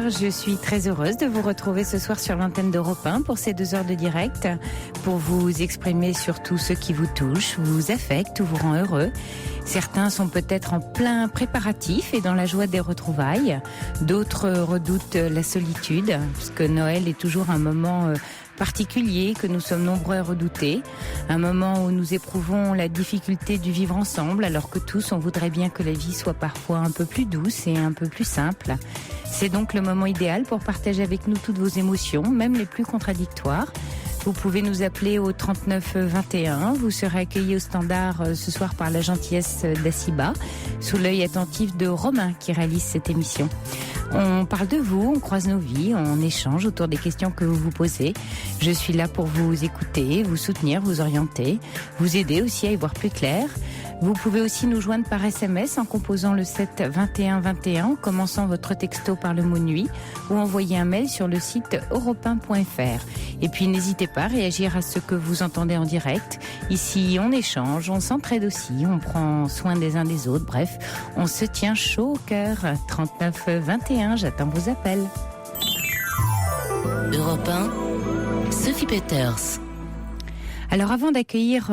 je suis très heureuse de vous retrouver ce soir sur l'antenne d'Europe 1 pour ces 2 heures de direct, pour vous exprimer sur tout ce qui vous touche, vous affecte ou vous rend heureux. Certains sont peut-être en plein préparatif et dans la joie des retrouvailles. D'autres redoutent la solitude, parce que Noël est toujours un moment particulier que nous sommes nombreux à redouter, un moment où nous éprouvons la difficulté du vivre ensemble, alors que tous on voudrait bien que la vie soit parfois un peu plus douce et un peu plus simple. C'est donc le moment idéal pour partager avec nous toutes vos émotions, même les plus contradictoires. Vous pouvez nous appeler au 39 21. Vous serez accueillis au standard ce soir par la gentillesse d'Assiba, sous l'œil attentif de Romain qui réalise cette émission. On parle de vous, on croise nos vies, on échange autour des questions que vous vous posez. Je suis là pour vous écouter, vous soutenir, vous orienter, vous aider aussi à y voir plus clair. Vous pouvez aussi nous joindre par SMS en composant le 7 21 21, en commençant votre texto par le mot nuit, ou envoyer un mail sur le site europe1.fr. Et puis n'hésitez pas à réagir à ce que vous entendez en direct. Ici, on échange, on s'entraide aussi, on prend soin des uns des autres. Bref, on se tient chaud au cœur. 39 21, j'attends vos appels. Europe 1, Sophie Peters. Alors avant d'accueillir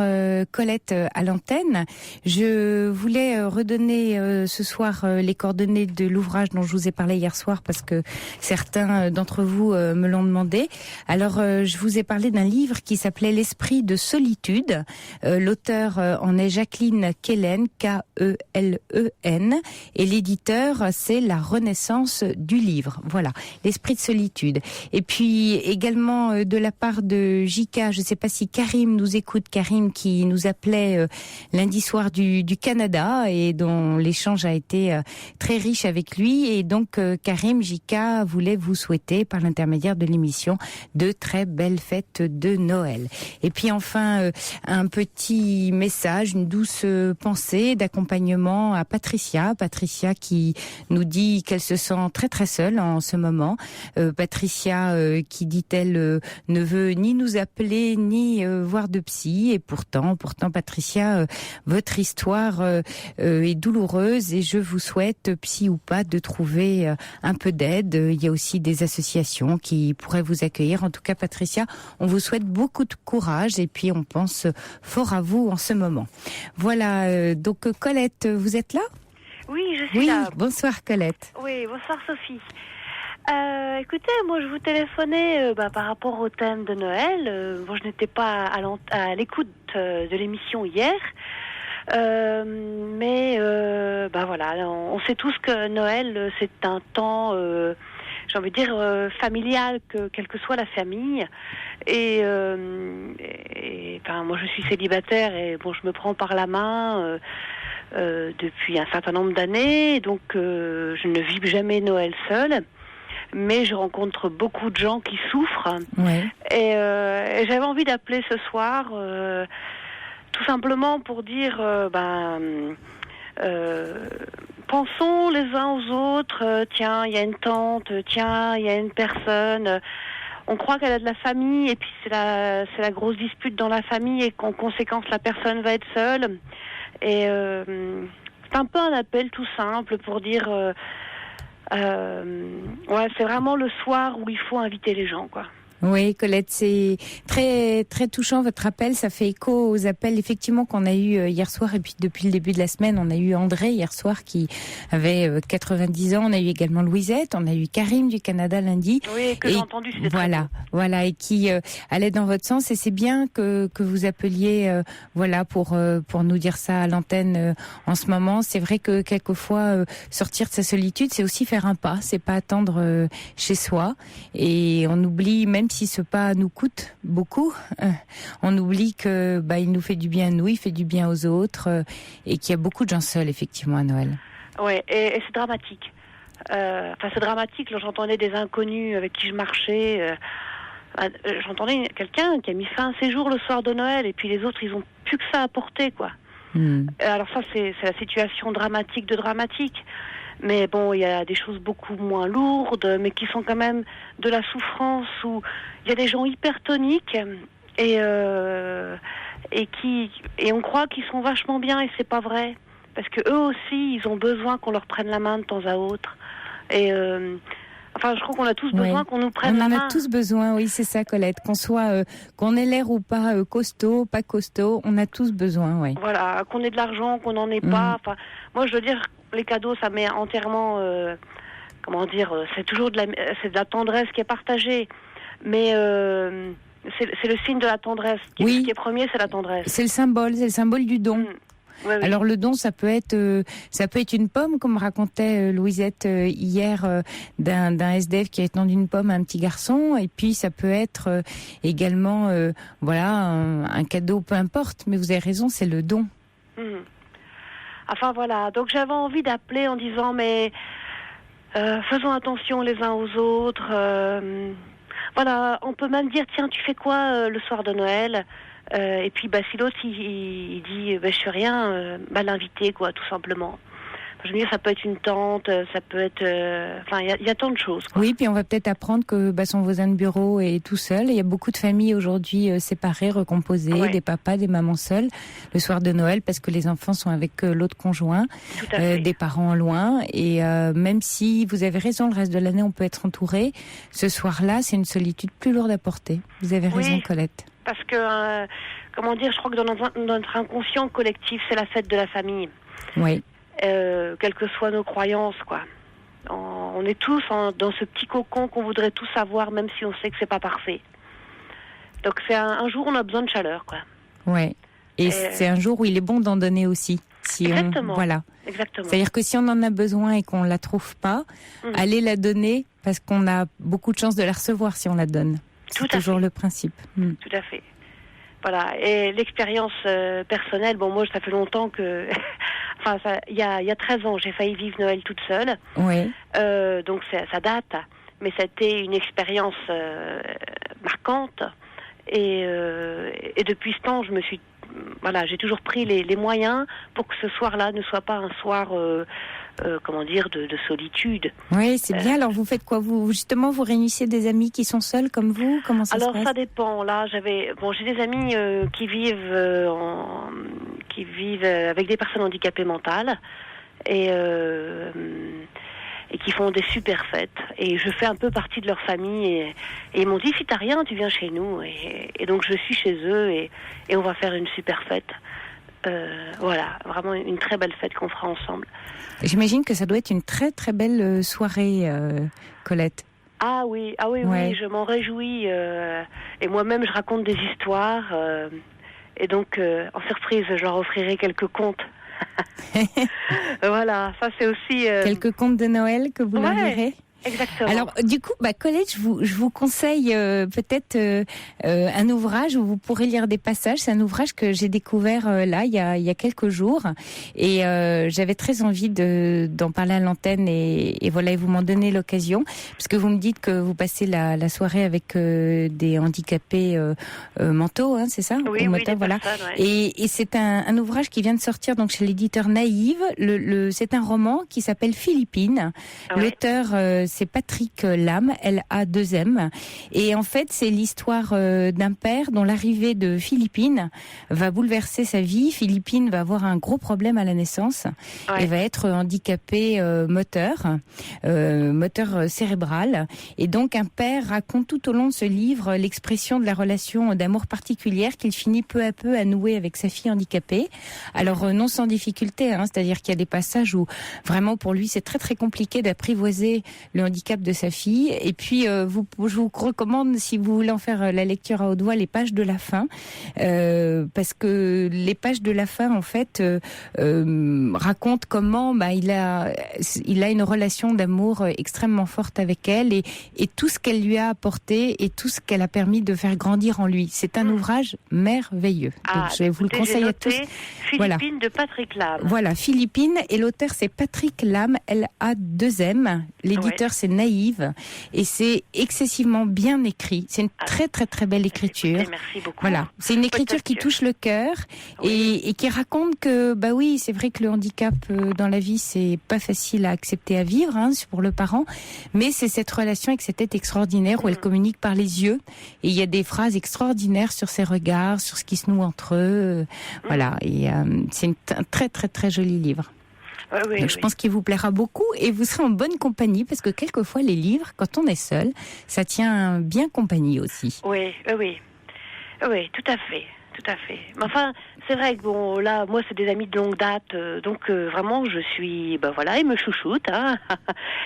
Colette à l'antenne, je voulais redonner ce soir les coordonnées de l'ouvrage dont je vous ai parlé hier soir parce que certains d'entre vous me l'ont demandé. Alors je vous ai parlé d'un livre qui s'appelait L'esprit de solitude. L'auteur en est Jacqueline Kellen, K-E-L-E-N, et l'éditeur c'est La Renaissance du livre. Voilà, L'esprit de solitude. Et puis également de la part de Jika, je ne sais pas si Karim nous écoute, Karim qui nous appelait lundi soir du Canada et dont l'échange a été très riche avec lui. Et donc Karim, Jika voulait vous souhaiter par l'intermédiaire de l'émission de très belles fêtes de Noël. Et puis enfin un petit message, une douce pensée d'accompagnement à Patricia qui nous dit qu'elle se sent très très seule en ce moment. Patricia qui dit-elle ne veut ni nous appeler ni voir de psy, et pourtant Patricia, votre histoire est douloureuse et je vous souhaite, psy ou pas, de trouver un peu d'aide. Il y a aussi des associations qui pourraient vous accueillir. En tout cas, Patricia, on vous souhaite beaucoup de courage et puis on pense fort à vous en ce moment. Voilà, donc Colette, vous êtes là ? Oui, je suis là. Bonsoir Colette. Oui, bonsoir Sophie. Écoutez, moi je vous téléphonais par rapport au thème de Noël. Bon, je n'étais pas à l'écoute de l'émission hier, mais voilà, on sait tous que Noël c'est un temps, j'ai envie de dire familial, quelle que soit la famille. Et moi je suis célibataire et bon, je me prends par la main. Depuis un certain nombre d'années, donc je ne vis jamais Noël seule. Mais je rencontre beaucoup de gens qui souffrent. Ouais. Et j'avais envie d'appeler ce soir, tout simplement pour dire, pensons les uns aux autres. Tiens, il y a une tante. Tiens, il y a une personne. On croit qu'elle a de la famille, et puis c'est la grosse dispute dans la famille, et qu'en conséquence la personne va être seule. Et c'est un peu un appel tout simple pour dire. C'est vraiment le soir où il faut inviter les gens, quoi. Oui, Colette, c'est très très touchant votre appel. Ça fait écho aux appels effectivement qu'on a eu hier soir, et puis depuis le début de la semaine, on a eu André hier soir qui avait 90 ans. On a eu également Louisette, on a eu Karim du Canada lundi. Oui, que j'ai entendu. C'était voilà, et qui allait dans votre sens. Et c'est bien que vous appeliez, pour nous dire ça à l'antenne en ce moment. C'est vrai que quelquefois sortir de sa solitude, c'est aussi faire un pas. C'est pas attendre chez soi, et on oublie même si ce pas nous coûte beaucoup, on oublie que il nous fait du bien à nous, il fait du bien aux autres, et qu'il y a beaucoup de gens seuls effectivement à Noël. Ouais, et c'est dramatique. C'est dramatique. Là, j'entendais des inconnus avec qui je marchais. J'entendais quelqu'un qui a mis fin à ses jours le soir de Noël, et puis les autres, ils ont plus que ça à porter, quoi. Alors ça, c'est la situation dramatique de dramatique. Mais bon, il y a des choses beaucoup moins lourdes, mais qui sont quand même de la souffrance, où il y a des gens hypertoniques et on croit qu'ils sont vachement bien, et c'est pas vrai, parce que eux aussi, ils ont besoin qu'on leur prenne la main de temps à autre. Et Enfin, je crois qu'on a tous besoin qu'on nous prenne la main. On en a tous besoin, oui, c'est ça, Colette. Qu'on soit, qu'on ait l'air ou pas costaud, pas costaud, on a tous besoin, oui. Voilà, qu'on ait de l'argent, qu'on n'en ait pas. Enfin, moi, je veux dire, les cadeaux, ça met entièrement, c'est toujours c'est de la tendresse qui est partagée. Mais c'est le signe de la tendresse. Ce qui est premier, c'est la tendresse. C'est le symbole du don. Oui. Alors le don, ça peut être une pomme, comme racontait Louisette hier, d'un SDF qui a étendu une pomme à un petit garçon, et puis ça peut être également, un cadeau, peu importe. Mais vous avez raison, c'est le don. Enfin voilà, donc j'avais envie d'appeler en disant mais faisons attention les uns aux autres. Voilà, on peut même dire tiens, tu fais quoi le soir de Noël? Et puis si l'autre il dit je fais rien, l'inviter quoi, tout simplement. Je veux dire, ça peut être une tante, ça peut être, il y a tant de choses, quoi. Oui, puis on va peut-être apprendre que son voisin de bureau est tout seul. Il y a beaucoup de familles aujourd'hui séparées, recomposées, des papas, des mamans seules le soir de Noël parce que les enfants sont avec l'autre conjoint, des parents loin. Et même si vous avez raison, le reste de l'année on peut être entouré, ce soir-là c'est une solitude plus lourde à porter. Vous avez raison, Colette. Parce que, je crois que dans notre inconscient collectif, c'est la fête de la famille. Oui. Quelles que soient nos croyances, quoi. On est tous dans ce petit cocon qu'on voudrait tous avoir, même si on sait que c'est pas parfait. Donc c'est un jour où on a besoin de chaleur, quoi. Ouais. Et c'est un jour où il est bon d'en donner aussi. Exactement. Voilà. Exactement. C'est-à-dire que si on en a besoin et qu'on la trouve pas, allez la donner parce qu'on a beaucoup de chances de la recevoir si on la donne. C'est toujours le principe. Tout à fait. Voilà. Et l'expérience personnelle, moi, ça fait longtemps que... il y a 13 ans, j'ai failli vivre Noël toute seule. Oui. Donc, ça date. Mais c'était une expérience marquante. Et depuis ce temps, j'ai toujours pris les moyens pour que ce soir-là ne soit pas un soir... de solitude. Oui, c'est bien. Alors, vous faites quoi? Vous réunissez des amis qui sont seuls comme vous? Comment ça se passe? Alors, ça dépend. Là, j'ai des amis qui vivent avec des personnes handicapées mentales et qui font des super fêtes. Et je fais un peu partie de leur famille et ils m'ont dit, si t'as rien, tu viens chez nous. Et donc, je suis chez eux et on va faire une super fête. Vraiment une très belle fête qu'on fera ensemble. J'imagine que ça doit être une très très belle soirée, Colette. Ah oui, je m'en réjouis. Et moi-même, je raconte des histoires. Et donc, en surprise, je leur offrirai quelques contes. Voilà, ça c'est aussi... Quelques contes de Noël que vous leur direz? Exactement. Alors, du coup, Colette, je vous conseille peut-être un ouvrage où vous pourrez lire des passages. C'est un ouvrage que j'ai découvert il y a quelques jours, et j'avais très envie d'en parler à l'antenne, et voilà, et vous m'en donnez l'occasion, parce que vous me dites que vous passez la soirée avec des handicapés mentaux, c'est ça? Oui, voilà. Personnes, Et c'est un ouvrage qui vient de sortir donc chez l'éditeur Naïve. C'est un roman qui s'appelle Philippine. L'auteur c'est Patrick Lam, L-A-2-M. Et en fait, c'est l'histoire d'un père dont l'arrivée de Philippine va bouleverser sa vie. Philippine va avoir un gros problème à la naissance et va être handicapé moteur cérébral. Et donc, un père raconte tout au long de ce livre l'expression de la relation d'amour particulière qu'il finit peu à peu à nouer avec sa fille handicapée. Alors, non sans difficulté, c'est-à-dire qu'il y a des passages où vraiment pour lui, c'est très très compliqué d'apprivoiser le handicap de sa fille. Et puis, je vous recommande, si vous voulez en faire la lecture à haute voix, les pages de la fin, parce que les pages de la fin, en fait, racontent comment il a une relation d'amour extrêmement forte avec elle, et tout ce qu'elle lui a apporté et tout ce qu'elle a permis de faire grandir en lui. C'est un ouvrage merveilleux. Donc, je vous le conseille à tous. Philippine de Patrick Lam. Voilà, Philippine, et l'auteur c'est Patrick Lam, L-A-2-M. L'éditeur c'est Naïve, et c'est excessivement bien écrit. C'est une très très très belle écriture. Merci beaucoup. Voilà, c'est une écriture qui touche le cœur et qui raconte que oui, c'est vrai que le handicap dans la vie c'est pas facile à accepter, à vivre pour le parent, mais c'est cette relation avec cette tête extraordinaire où elle communique par les yeux, et il y a des phrases extraordinaires sur ses regards, sur ce qui se noue entre eux. Voilà, et c'est un très très très joli livre. Oui, Donc je pense qu'il vous plaira beaucoup et vous serez en bonne compagnie parce que quelquefois les livres, quand on est seul, ça tient bien compagnie aussi. Oui, tout à fait. Mais enfin, c'est vrai que bon, là, moi, c'est des amis de longue date, donc vraiment, je suis, ils me chouchoutent, hein.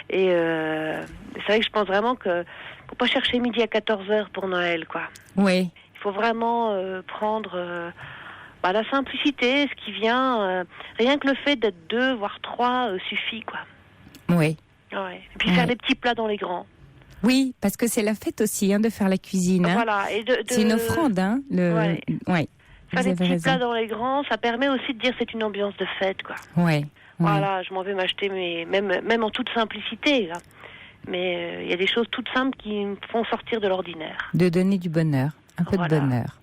Et c'est vrai que je pense vraiment que faut pas chercher midi à 14h pour Noël, quoi. Oui. Il faut vraiment prendre la simplicité, ce qui vient. Rien que le fait d'être 2, voire 3 suffit, quoi. Oui. Ouais. Et puis faire des petits plats dans les grands. Oui, parce que c'est la fête aussi, de faire la cuisine. Hein. Voilà. Et c'est une offrande, hein. Ouais. Faire des petits raison. plats dans les grands, ça permet aussi de dire c'est une ambiance de fête, quoi. Ouais. Voilà, je m'en vais m'acheter même en toute simplicité, là. Mais il y a des choses toutes simples qui me font sortir de l'ordinaire. De donner du bonheur, un peu de bonheur.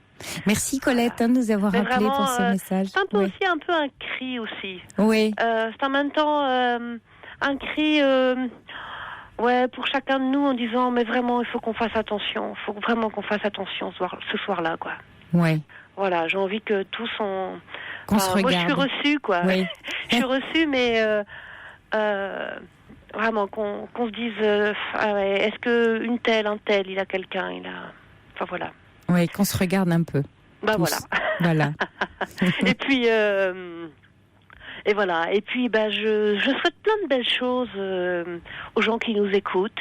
Merci Colette de nous avoir appelé vraiment, pour ce message. C'est un peu aussi un peu un cri aussi. Oui. C'est en même temps un cri pour chacun de nous en disant mais vraiment il faut qu'on fasse attention, il faut vraiment qu'on fasse attention ce soir-là, quoi. Oui. Voilà, j'ai envie que tous qu'on se regarde. Moi je suis reçue, quoi. Oui. Je suis reçue, mais vraiment qu'on se dise est-ce que un tel il a quelqu'un, enfin voilà. Oui, qu'on se regarde un peu. Voilà. Voilà. Et puis et voilà. Et puis je souhaite plein de belles choses aux gens qui nous écoutent.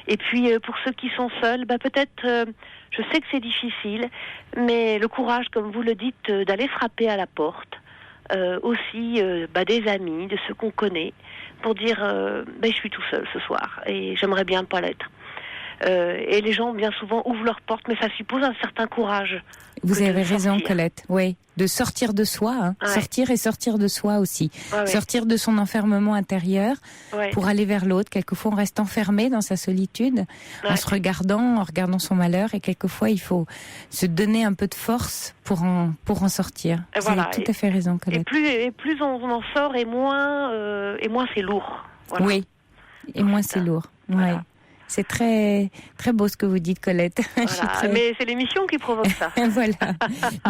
Et puis pour ceux qui sont seuls, peut-être je sais que c'est difficile, mais le courage, comme vous le dites, d'aller frapper à la porte. Aussi des amis, de ceux qu'on connaît, pour dire je suis tout seul ce soir et j'aimerais bien pas l'être. Et les gens bien souvent ouvrent leurs portes, mais ça suppose un certain courage. Vous avez raison, Colette. Oui, de sortir de soi, sortir et sortir de soi aussi, sortir de son enfermement intérieur pour aller vers l'autre. Quelquefois, on reste enfermé dans sa solitude, en se regardant, en regardant son malheur, et quelquefois, il faut se donner un peu de force pour en sortir. Vous avez tout à fait raison, Colette. Et plus on en sort, et moins c'est lourd. Voilà. Oui, et moins c'est lourd. Voilà. Ouais. C'est très très beau ce que vous dites, Colette. Voilà, mais c'est l'émission qui provoque ça. Voilà.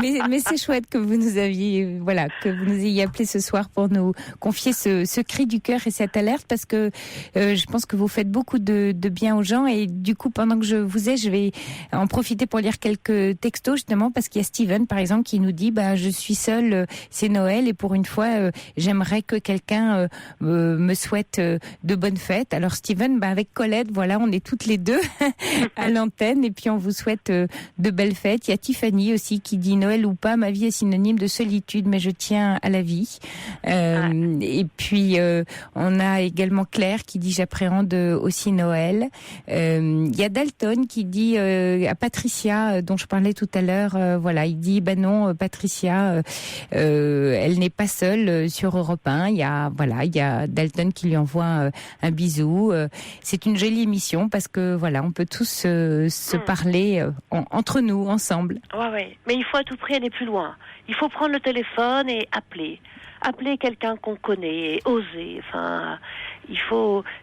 Mais c'est chouette que vous nous ayez appelé ce soir pour nous confier ce cri du cœur et cette alerte, parce que je pense que vous faites beaucoup de bien aux gens, et du coup, pendant que je vous ai, je vais en profiter pour lire quelques textos, justement, parce qu'il y a Steven, par exemple, qui nous dit je suis seule, c'est Noël, et pour une fois, j'aimerais que quelqu'un me souhaite de bonnes fêtes. Alors Steven, avec Colette, voilà, on est toutes les deux à l'antenne, et puis on vous souhaite de belles fêtes. Il y a Tiffany aussi qui dit Noël ou pas, ma vie est synonyme de solitude, mais je tiens à la vie. Et puis on a également Claire qui dit j'appréhende aussi Noël. Il y a Dalton qui dit à Patricia dont je parlais tout à l'heure, voilà, il dit non, Patricia, elle n'est pas seule sur Europe 1. Il y a Dalton qui lui envoie un bisou. C'est une jolie émission, parce que voilà, on peut tous se parler entre nous, ensemble. Ouais. Mais il faut à tout prix aller plus loin. Il faut prendre le téléphone et appeler quelqu'un qu'on connaît, et oser. Enfin,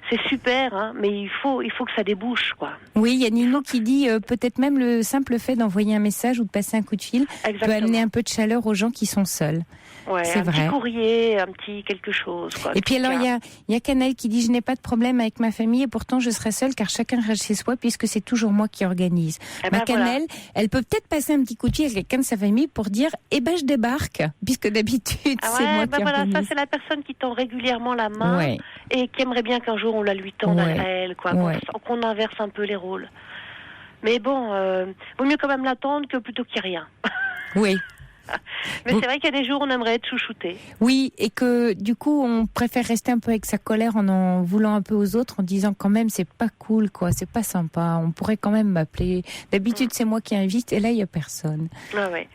c'est super, mais il faut que ça débouche, quoi. Oui, il y a Nino qui dit peut-être même le simple fait d'envoyer un message ou de passer un coup de fil peut amener un peu de chaleur aux gens qui sont seuls. Ouais, c'est vrai. Petit courrier, un petit quelque chose, quoi. Et puis alors il y a Canel qui dit je n'ai pas de problème avec ma famille et pourtant je serai seule car chacun reste chez soi puisque c'est toujours moi qui organise. Canel, elle peut peut-être passer un petit coup de fil à quelqu'un de sa famille pour dire je débarque, puisque d'habitude c'est moi qui organise. Ça c'est la personne qui tend régulièrement la main et qui aimerait bien qu'un jour on la lui tende à elle, quoi, qu'on inverse un peu les rôles. Mais bon, vaut mieux quand même l'attendre que plutôt qu'il n'y ait rien. Oui. Mais c'est vrai qu'il y a des jours où on aimerait être chouchouté. Oui, et que du coup on préfère rester un peu avec sa colère en voulant un peu aux autres, en disant quand même c'est pas cool, quoi, c'est pas sympa, on pourrait quand même m'appeler. D'habitude c'est moi qui invite et là il y a personne. Ouais.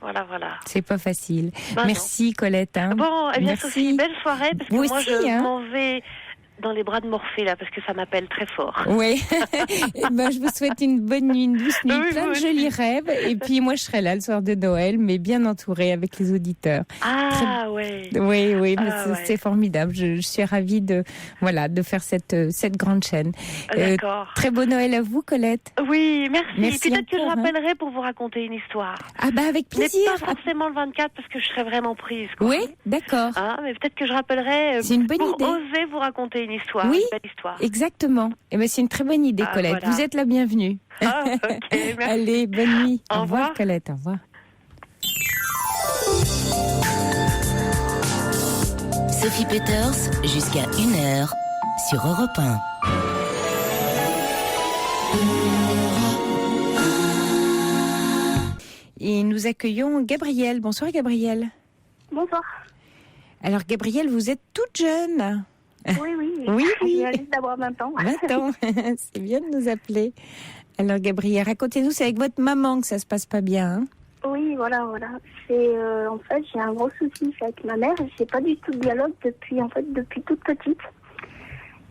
Voilà. C'est pas facile. Merci Colette. Bon, Merci. Sophie, belle soirée, parce que moi je m'en vais dans les bras de Morphée, là, parce que ça m'appelle très fort. Oui. Je vous souhaite une bonne nuit, une douce nuit, plein de jolis rêves. Et puis, moi, je serai là le soir de Noël, mais bien entourée avec les auditeurs. Ouais. Oui, mais c'est formidable. Je suis ravie de faire cette grande chaîne. D'accord. Très beau Noël à vous, Colette. Oui, merci. Peut-être que je encore, rappellerai pour vous raconter une histoire. Avec plaisir. Mais pas forcément le 24, parce que je serais vraiment prise, quoi. Oui, d'accord. Mais peut-être que je rappellerai c'est une bonne pour idée. Oser vous raconter une histoire. Oui, une belle histoire. Exactement. C'est une très bonne idée, Colette. Voilà. Vous êtes la bienvenue. Ok, merci. Allez, bonne nuit. Au revoir, Colette. Au revoir. Sophie Peters, jusqu'à 1h sur Europe 1. Et nous accueillons Gabrielle. Bonsoir, Gabrielle. Bonsoir. Alors, Gabrielle, vous êtes toute jeune. Oui. Oui. Je viens juste d'avoir 20 ans. 20 ans. C'est bien de nous appeler. Alors, Gabrielle, racontez-nous, c'est avec votre maman que ça se passe pas bien, hein? Oui, voilà. C'est en fait, j'ai un gros souci avec ma mère. J'ai pas du tout de dialogue depuis toute petite.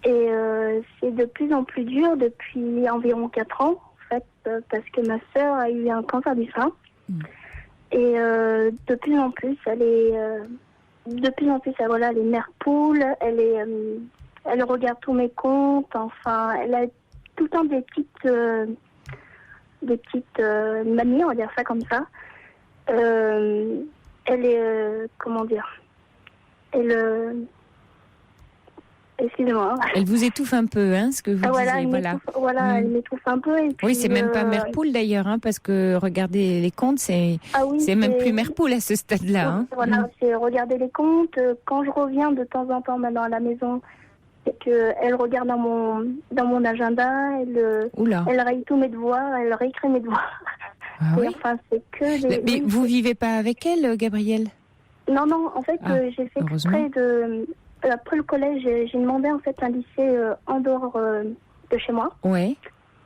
Et c'est de plus en plus dur depuis environ 4 ans, en fait, parce que ma sœur a eu un cancer du sein. Et de plus en plus, elle est mère poule. Elle regarde tous mes comptes. Enfin, elle a tout le temps des petites manies, on va dire ça comme ça. Elle est excusez-moi. Elle vous étouffe un peu, hein, ce que vous disiez. Elle m'étouffe un peu. Et puis, oui, c'est même pas mère poule d'ailleurs, hein, parce que regarder les comptes, c'est même plus mère poule à ce stade-là. Hein. Voilà, c'est regarder les comptes. Quand je reviens de temps en temps maintenant à la maison, c'est qu'elle regarde dans mon agenda, elle raye tous mes devoirs, elle réécrit mes devoirs. Ah, oui. Enfin, c'est que des... Mais vous vivez pas avec elle, Gabrielle? Non, en fait, j'ai fait exprès de... Après le collège, j'ai demandé en fait un lycée en dehors de chez moi. Ouais.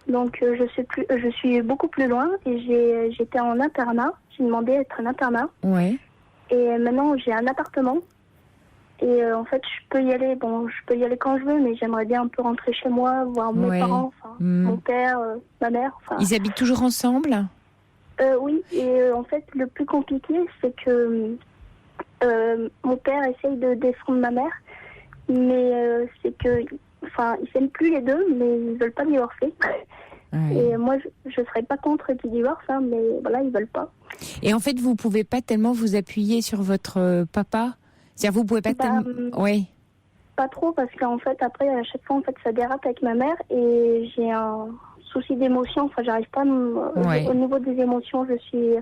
Donc je suis beaucoup plus loin et j'étais en internat. J'ai demandé d'être en internat. Ouais. Et maintenant j'ai un appartement. Et en fait je peux y aller quand je veux, mais j'aimerais bien un peu rentrer chez moi, voir mes parents, mon père, ma mère. Ils habitent toujours ensemble? Oui. Et en fait le plus compliqué c'est que mon père essaye de défendre ma mère, mais c'est que, ils s'aiment plus les deux, mais ils veulent pas divorcer. Oui. Et moi, je serais pas contre qu'ils divorcent, hein, mais voilà, ils veulent pas. Et en fait, vous pouvez pas tellement vous appuyer sur votre papa. C'est-à-dire, vous pouvez pas tellement. Oui. Pas trop, parce qu'en fait, après, à chaque fois, ça dérape avec ma mère, et j'ai un souci d'émotion. Enfin, j'arrive pas. Au niveau des émotions,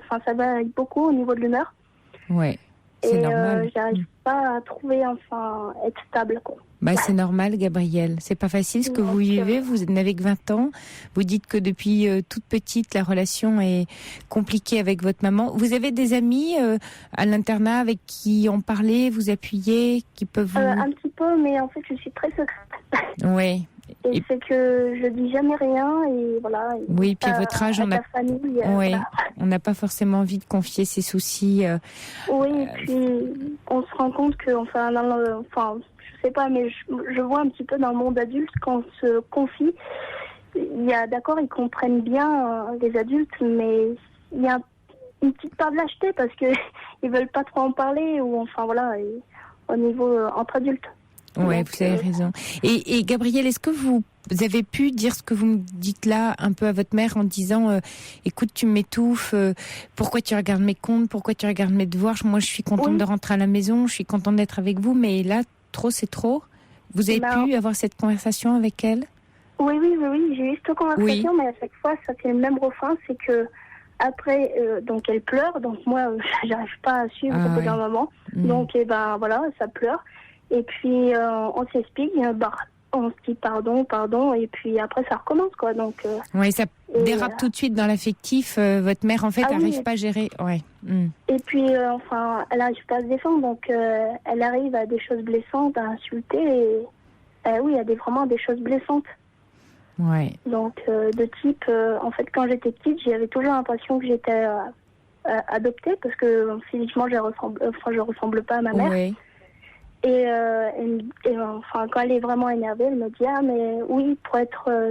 ça va beaucoup au niveau de l'humeur. Ouais. C'est normal. J'arrive pas à trouver, être stable, quoi. C'est normal, Gabrielle. C'est pas facile ce que vous vivez. Vous n'avez que 20 ans. Vous dites que depuis toute petite, la relation est compliquée avec votre maman. Vous avez des amis à l'internat avec qui en parler, vous appuyer, qui peuvent vous... Un petit peu, mais en fait, je suis très secrète. Oui. Et c'est que je dis jamais rien et voilà. Oui, puis à votre âge, on n'a pas forcément envie de confier ses soucis. Oui, et puis on se rend compte que, je sais pas, mais je vois un petit peu dans le monde adulte quand on se confie. D'accord, ils comprennent bien les adultes, mais il y a une petite part de lâcheté parce que ils veulent pas trop en parler ou au niveau entre adultes. Oui, vous avez raison. Et Gabrielle, est-ce que vous avez pu dire ce que vous me dites là un peu à votre mère en disant écoute, tu m'étouffes, pourquoi tu regardes mes comptes, pourquoi tu regardes mes devoirs, moi je suis contente de rentrer à la maison, je suis contente d'être avec vous, mais là, trop c'est trop. Vous avez pu avoir cette conversation avec elle? Oui, j'ai eu cette conversation, mais à chaque fois, ça fait le même refrain, c'est que après, donc elle pleure, donc moi, j'arrive pas à suivre au bout d'un moment, donc ça pleure. Et puis, on s'explique, on se dit pardon, et puis après, ça recommence, quoi. Donc, oui, ça dérape tout de suite dans l'affectif. Votre mère, en fait, n'arrive pas à gérer. Ouais. Et puis, elle n'arrive pas à se défendre, donc elle arrive à des choses blessantes, à insulter, et il y a vraiment des choses blessantes. Ouais. Donc, de type, en fait, quand j'étais petite, j'avais toujours l'impression que j'étais adoptée, parce que physiquement, je ressemble pas à ma mère. Ouais. Enfin, quand elle est vraiment énervée, elle me dit ah mais oui,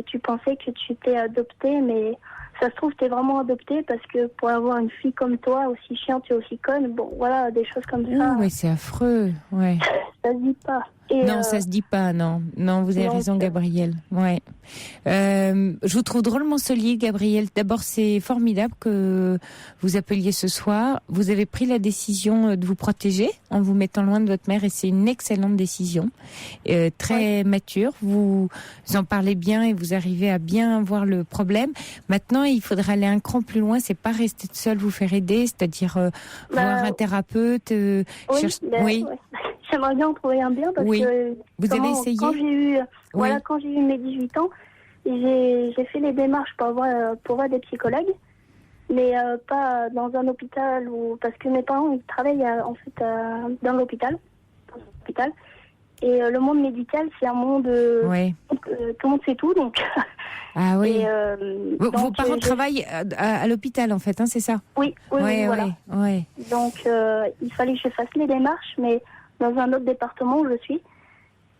tu pensais que tu t'es adoptée, mais ça se trouve t'es vraiment adoptée parce que pour avoir une fille comme toi, aussi chiante et aussi conne, bon voilà, des choses comme ça. Oui, c'est affreux, ouais. Ça se dit pas. Non, ça se dit pas, non. Non, vous avez raison, Gabrielle. Ouais. Je vous trouve drôlement solide, Gabrielle. D'abord, c'est formidable que vous appeliez ce soir. Vous avez pris la décision de vous protéger en vous mettant loin de votre mère et c'est une excellente décision. Très mature. Vous en parlez bien et vous arrivez à bien voir le problème. Maintenant, il faudra aller un cran plus loin. C'est pas rester seul, vous faire aider, c'est-à-dire voir un thérapeute. Oui. J'aimerais bien en trouver un bien parce que vous avez essayé quand j'ai eu mes 18 ans, j'ai fait les démarches pour voir des psychologues, mais pas dans un hôpital parce que mes parents ils travaillent dans l'hôpital, et le monde médical c'est un monde tout le monde sait tout donc. Ah oui. Vos parents travaillent à l'hôpital en fait, hein, c'est ça? Oui, voilà. Ouais. Donc il fallait que je fasse les démarches, mais dans un autre département où je suis.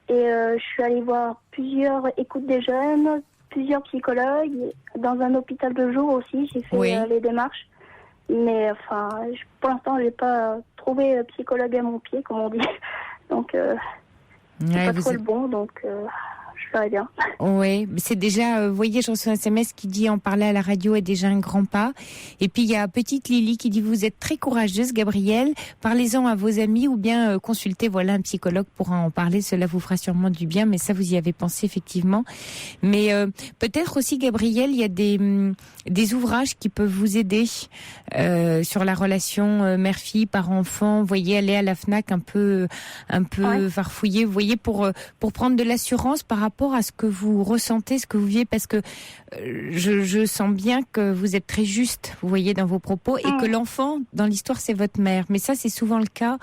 Et je suis allée voir plusieurs écoutes des jeunes, plusieurs psychologues. Dans un hôpital de jour aussi, j'ai fait les démarches. Mais enfin, pour l'instant, j'ai pas trouvé psychologue à mon pied, comme on dit. Donc, c'est pas trop le bon, donc je ferais bien. Oui, c'est déjà, vous voyez, je reçois un SMS qui dit en parler à la radio est déjà un grand pas. Et puis il y a petite Lily qui dit vous êtes très courageuse, Gabrielle. Parlez-en à vos amis ou bien consultez un psychologue pour en parler. Cela vous fera sûrement du bien. Mais ça, vous y avez pensé effectivement. Mais peut-être aussi, Gabrielle, il y a des ouvrages qui peuvent vous aider sur la relation mère-fille, parent-enfant. Vous voyez, aller à la Fnac un peu farfouiller. Vous voyez, pour prendre de l'assurance par rapport à ce que vous ressentez, ce que vous vivez, parce que je sens bien que vous êtes très juste, vous voyez, dans vos propos, et que l'enfant, dans l'histoire, c'est votre mère. Mais ça, c'est souvent le cas.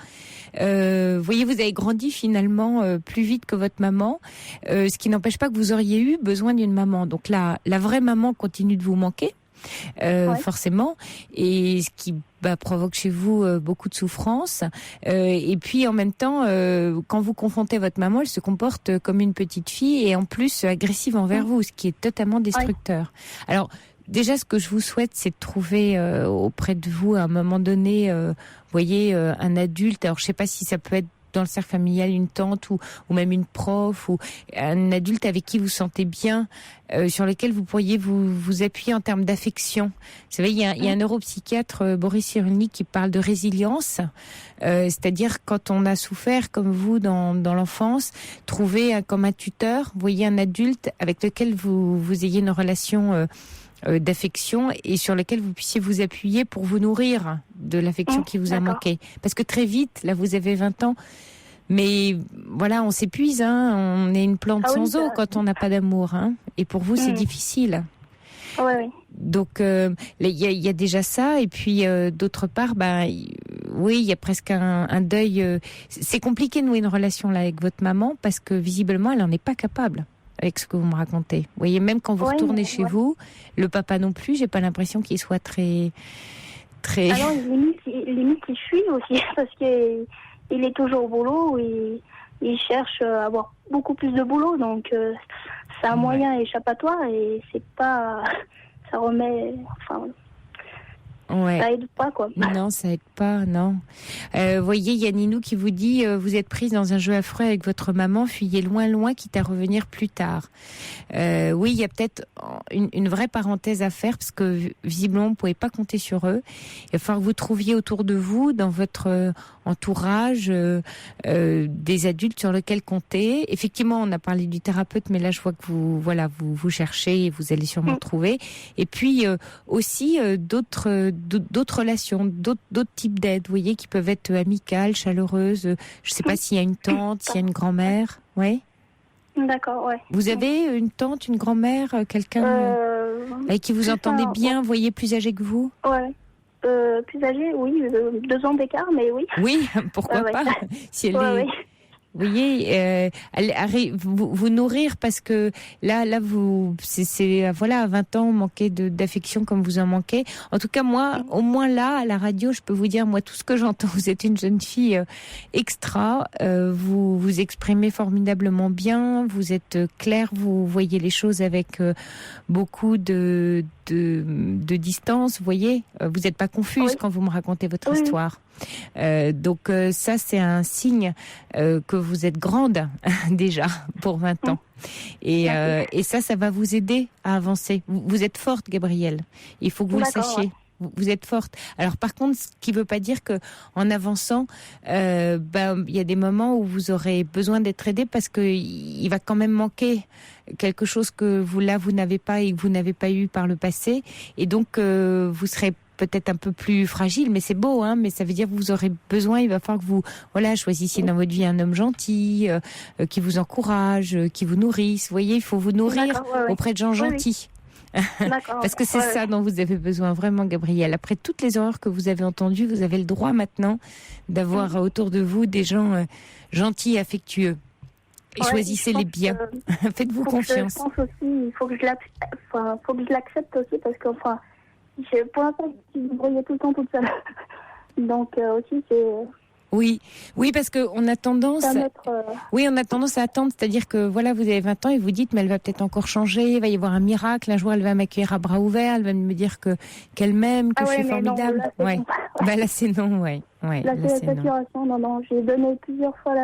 Vous voyez, vous avez grandi finalement plus vite que votre maman, ce qui n'empêche pas que vous auriez eu besoin d'une maman. Donc la vraie maman continue de vous manquer. Forcément, et ce qui provoque chez vous beaucoup de souffrance. Et puis en même temps, quand vous confrontez votre maman, elle se comporte comme une petite fille et en plus agressive envers vous, ce qui est totalement destructeur. Alors déjà, ce que je vous souhaite, c'est de trouver auprès de vous à un moment donné, vous voyez, un adulte. Alors je sais pas si ça peut être dans le cercle familial une tante ou même une prof ou un adulte avec qui vous sentez bien, sur lequel vous pourriez vous appuyer en termes d'affection. Vous savez, il y a un neuropsychiatre, Boris Cyrulnik, qui parle de résilience, c'est-à-dire quand on a souffert comme vous dans l'enfance, trouver comme un tuteur, vous voyez, un adulte avec lequel vous ayez une relation d'affection et sur lequel vous puissiez vous appuyer pour vous nourrir de l'affection qui vous a manqué. Parce que très vite, là vous avez 20 ans, mais voilà, on s'épuise, hein, on est une plante sans eau quand on n'a pas d'amour, hein, et pour vous c'est difficile. Donc il y a déjà ça, et puis d'autre part, oui, il y a presque un deuil. C'est compliqué de nouer une relation là avec votre maman parce que visiblement elle en est pas capable. Avec ce que vous me racontez. Vous voyez, même quand vous retournez chez vous, le papa non plus, j'ai pas l'impression qu'il soit très... Alors, limite, il fuit aussi, parce qu'il est toujours au boulot, et il cherche à avoir beaucoup plus de boulot, donc c'est un moyen échappatoire, et c'est pas... Ça remet... Enfin... Ça aide pas, quoi. Non, ça aide pas, non. Voyez, il y a Ninou qui vous dit vous êtes prise dans un jeu affreux avec votre maman, fuyez loin, quitte à revenir plus tard. Oui, il y a peut-être une vraie parenthèse à faire, parce que visiblement, vous ne pouvez pas compter sur eux. Il va falloir que vous trouviez autour de vous, dans votre entourage, des adultes sur lesquels compter. Effectivement, on a parlé du thérapeute, mais là, je vois que vous cherchez et vous allez sûrement trouver. Et puis, aussi, d'autres relations, d'autres types d'aides, vous voyez, qui peuvent être amicales, chaleureuses. Je ne sais pas s'il y a une tante, s'il y a une grand-mère. Oui. D'accord, ouais. Vous avez une tante, une grand-mère, quelqu'un avec qui vous entendez bien, vous voyez, plus âgé que vous? Ouais. Plus âgé, oui, 2 ans d'écart, mais oui. Oui, pourquoi pas, si elle est... Vous voyez, vous nourrir parce que là, c'est voilà, à 20 ans, manquer d'affection comme vous en manquez. En tout cas, moi, au moins là, à la radio, je peux vous dire, moi, tout ce que j'entends, vous êtes une jeune fille extra. Vous vous exprimez formidablement bien. Vous êtes claire. Vous voyez les choses avec beaucoup de distance. Vous voyez, vous n'êtes pas confuse quand vous me racontez votre histoire. Donc ça, c'est un signe que vous êtes grande déjà pour 20 ans. Et ça va vous aider à avancer. Vous êtes forte, Gabrielle. Il faut que vous le sachiez. Vous êtes forte. Alors par contre, ce qui ne veut pas dire que en avançant, il y a des moments où vous aurez besoin d'être aidé parce que il va quand même manquer quelque chose que vous n'avez pas et que vous n'avez pas eu par le passé. Et donc vous serez peut-être un peu plus fragile, mais c'est beau, hein, mais ça veut dire que vous aurez besoin, il va falloir que vous choisissiez dans votre vie un homme gentil, qui vous encourage, qui vous nourrisse. Vous voyez, il faut vous nourrir auprès de gens gentils. Parce que c'est ça dont vous avez besoin vraiment, Gabrielle. Après toutes les horreurs que vous avez entendues, vous avez le droit maintenant d'avoir autour de vous des gens gentils, affectueux. Et choisissez-les bien. Faites-vous confiance. Je pense aussi, il faut que je l'accepte aussi parce que pour l'instant, je me débrouillais tout le temps toute seule. Donc aussi, c'est... Oui, parce que on a tendance à attendre, c'est-à-dire que voilà, vous avez 20 ans et vous dites mais elle va peut-être encore changer, il va y avoir un miracle, un jour elle va m'accueillir à bras ouverts, elle va me dire qu'elle m'aime, que je suis formidable. Là c'est non, Là c'est la saturation, non, j'ai donné plusieurs fois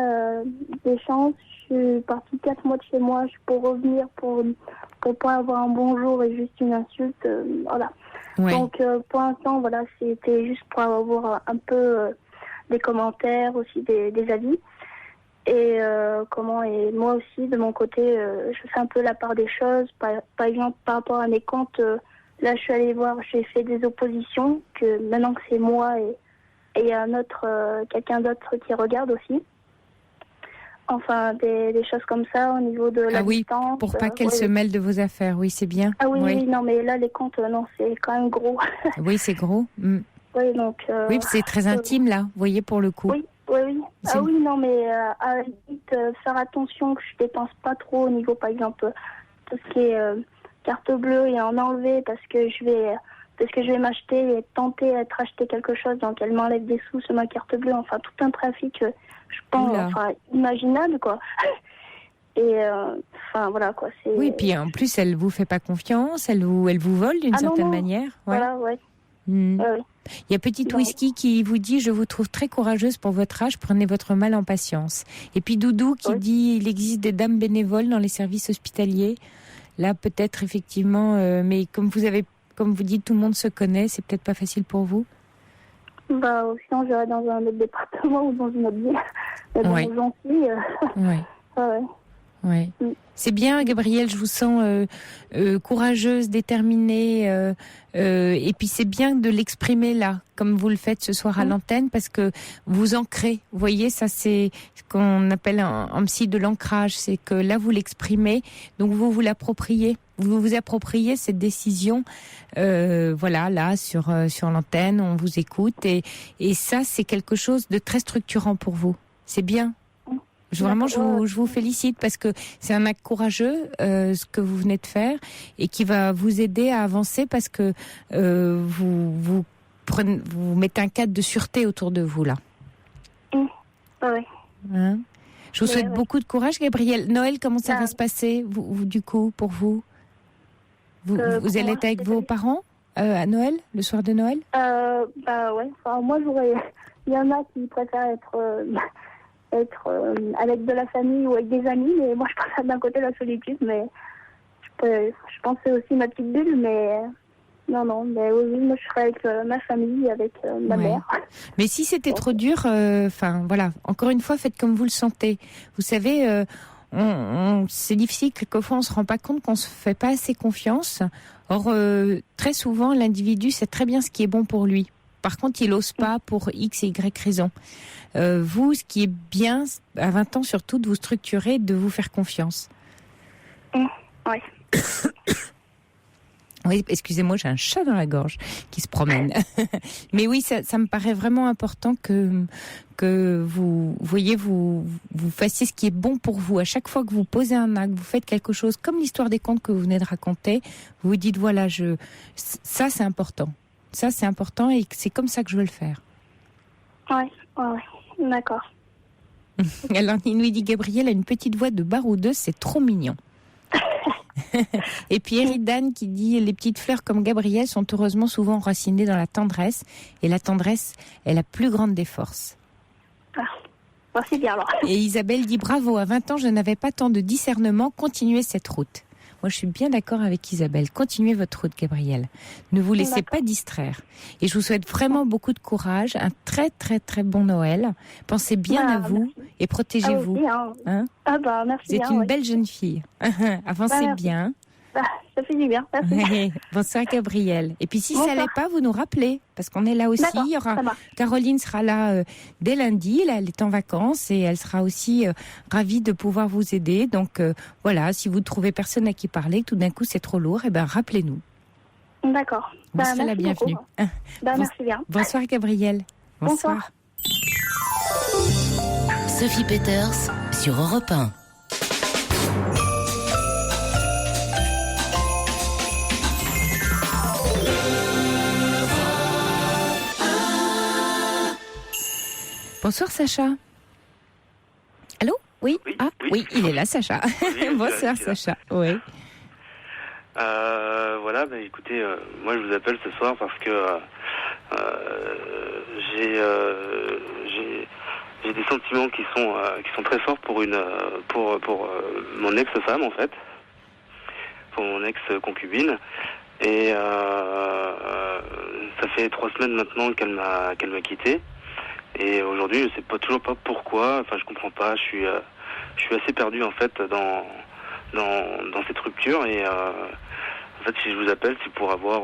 des chances, je suis partie 4 mois de chez moi pour revenir pour pas avoir un bonjour et juste une insulte, voilà. Donc pour l'instant, voilà, c'était juste pour avoir un peu des commentaires, aussi des avis. Et et moi aussi, de mon côté, je fais un peu la part des choses. Par exemple, par rapport à mes comptes, là, je suis allée voir, j'ai fait des oppositions, que maintenant que c'est moi et il y a quelqu'un d'autre qui regarde aussi. Enfin, des choses comme ça au niveau de la distance. Pour pas qu'elle se mêle de vos affaires, oui, c'est bien. Ah oui, non, mais là, les comptes, non, c'est quand même gros. Oui, c'est gros. Oui, donc... c'est très intime, là, vous voyez, pour le coup. Oui. Ah oui, non, mais à la limite, faire attention que je dépense pas trop au niveau, par exemple, tout ce qui est carte bleue et en enlever parce que je vais m'acheter et tenter d'être acheter quelque chose, donc elle m'enlève des sous sur ma carte bleue, enfin, tout un trafic, je pense, imaginable, quoi. Et voilà, quoi. Oui, puis en plus, elle vous fait pas confiance, elle vous vole d'une certaine manière. Voilà, Il y a Petite Whisky qui vous dit « Je vous trouve très courageuse pour votre âge, prenez votre mal en patience ». Et puis Doudou qui dit « Il existe des dames bénévoles dans les services hospitaliers ». Là, peut-être, effectivement, mais comme vous dites, tout le monde se connaît, c'est peut-être pas facile pour vous. Sinon, j'irais dans un autre département ou dans une autre ville. Mais bon, Oui. C'est bien, Gabrielle, je vous sens courageuse, déterminée, et puis c'est bien de l'exprimer là, comme vous le faites ce soir à l'antenne, parce que vous ancrez. Vous voyez, ça c'est ce qu'on appelle en psy de l'ancrage, c'est que là vous l'exprimez, donc vous l'appropriez. Vous appropriez cette décision, là sur l'antenne, on vous écoute, et ça c'est quelque chose de très structurant pour vous. C'est bien. Je vous félicite parce que c'est un acte courageux, ce que vous venez de faire, et qui va vous aider à avancer parce que vous mettez un cadre de sûreté autour de vous là. Hein? Je vous souhaite beaucoup de courage, Gabrielle. Noël, comment ça va se passer, vous du coup, pour vous? Vous allez être avec vos parents à Noël, le soir de Noël? Enfin, moi, il y en a qui préfèrent être avec de la famille ou avec des amis, mais moi je préfère d'un côté la solitude, mais je pense que c'est aussi ma petite bulle, mais non, mais oui, moi je serais avec ma famille, avec ma mère. Mais si c'était trop dur, encore une fois, faites comme vous le sentez. Vous savez, c'est difficile, quelquefois on se rend pas compte qu'on se fait pas assez confiance. Or, très souvent, l'individu sait très bien ce qui est bon pour lui. Par contre, il n'ose pas pour X et Y raison. Vous, ce qui est bien, à 20 ans surtout, de vous structurer, de vous faire confiance. Oui. Oui, excusez-moi, j'ai un chat dans la gorge qui se promène. Mais oui, ça me paraît vraiment important que vous voyez, vous fassiez ce qui est bon pour vous. À chaque fois que vous posez un acte, vous faites quelque chose, comme l'histoire des contes que vous venez de raconter, vous vous dites, voilà, ça c'est important. Ça c'est important et c'est comme ça que je veux le faire. Ouais, d'accord. Alors, il nous dit, Gabriel a une petite voix de baroudeuse, c'est trop mignon. Et puis Eridan qui dit, les petites fleurs comme Gabriel sont heureusement souvent enracinées dans la tendresse, et la tendresse est la plus grande des forces. C'est bien alors. Et Isabelle dit, bravo, à 20 ans je n'avais pas tant de discernement, continuez cette route. Moi je suis bien d'accord avec Isabelle, continuez votre route Gabriel, ne vous laissez pas distraire, et je vous souhaite vraiment beaucoup de courage, un très très très bon Noël, pensez bien à vous, merci. Et protégez-vous. Hein merci. Vous êtes une belle jeune fille. Avancez bien. Ça fait du bien, merci. Bonsoir Gabriel. Et puis si ça n'allait pas, vous nous rappelez, parce qu'on est là aussi. Il y aura... Caroline sera là dès lundi, là, elle est en vacances et elle sera aussi ravie de pouvoir vous aider. Donc voilà, si vous trouvez personne à qui parler, tout d'un coup c'est trop lourd, rappelez-nous. D'accord. Vous serez la bienvenue. Merci bien. Bonsoir Gabriel. Bonsoir. Sophie Peters sur Europe 1. Bonsoir Sacha. Allô ? Oui. Oui, il est là Sacha. Oui, bonsoir Sacha. Oui. Voilà, écoutez, moi je vous appelle ce soir parce que j'ai des sentiments qui sont très forts pour mon ex-femme en fait, pour mon ex-concubine, et ça fait 3 semaines maintenant qu'elle m'a quitté. Et aujourd'hui, je sais toujours pas pourquoi. Enfin, je comprends pas. Je suis assez perdu en fait dans cette rupture. Et en fait, si je vous appelle, c'est pour avoir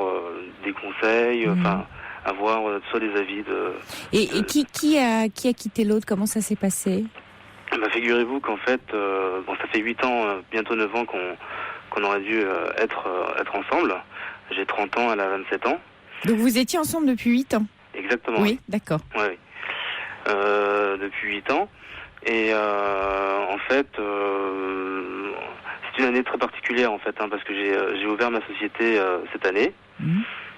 des conseils. Avoir soit des avis de. Et qui a quitté l'autre ? Comment ça s'est passé ? Figurez-vous qu'en fait, ça fait 8 ans, bientôt 9 ans qu'on aurait dû être ensemble. J'ai 30 ans, elle a 27 ans. Donc vous étiez ensemble depuis 8 ans ? Exactement. Oui, d'accord. Oui. Depuis 8 ans. Et en fait, c'est une année très particulière en fait, parce que j'ai ouvert ma société cette année.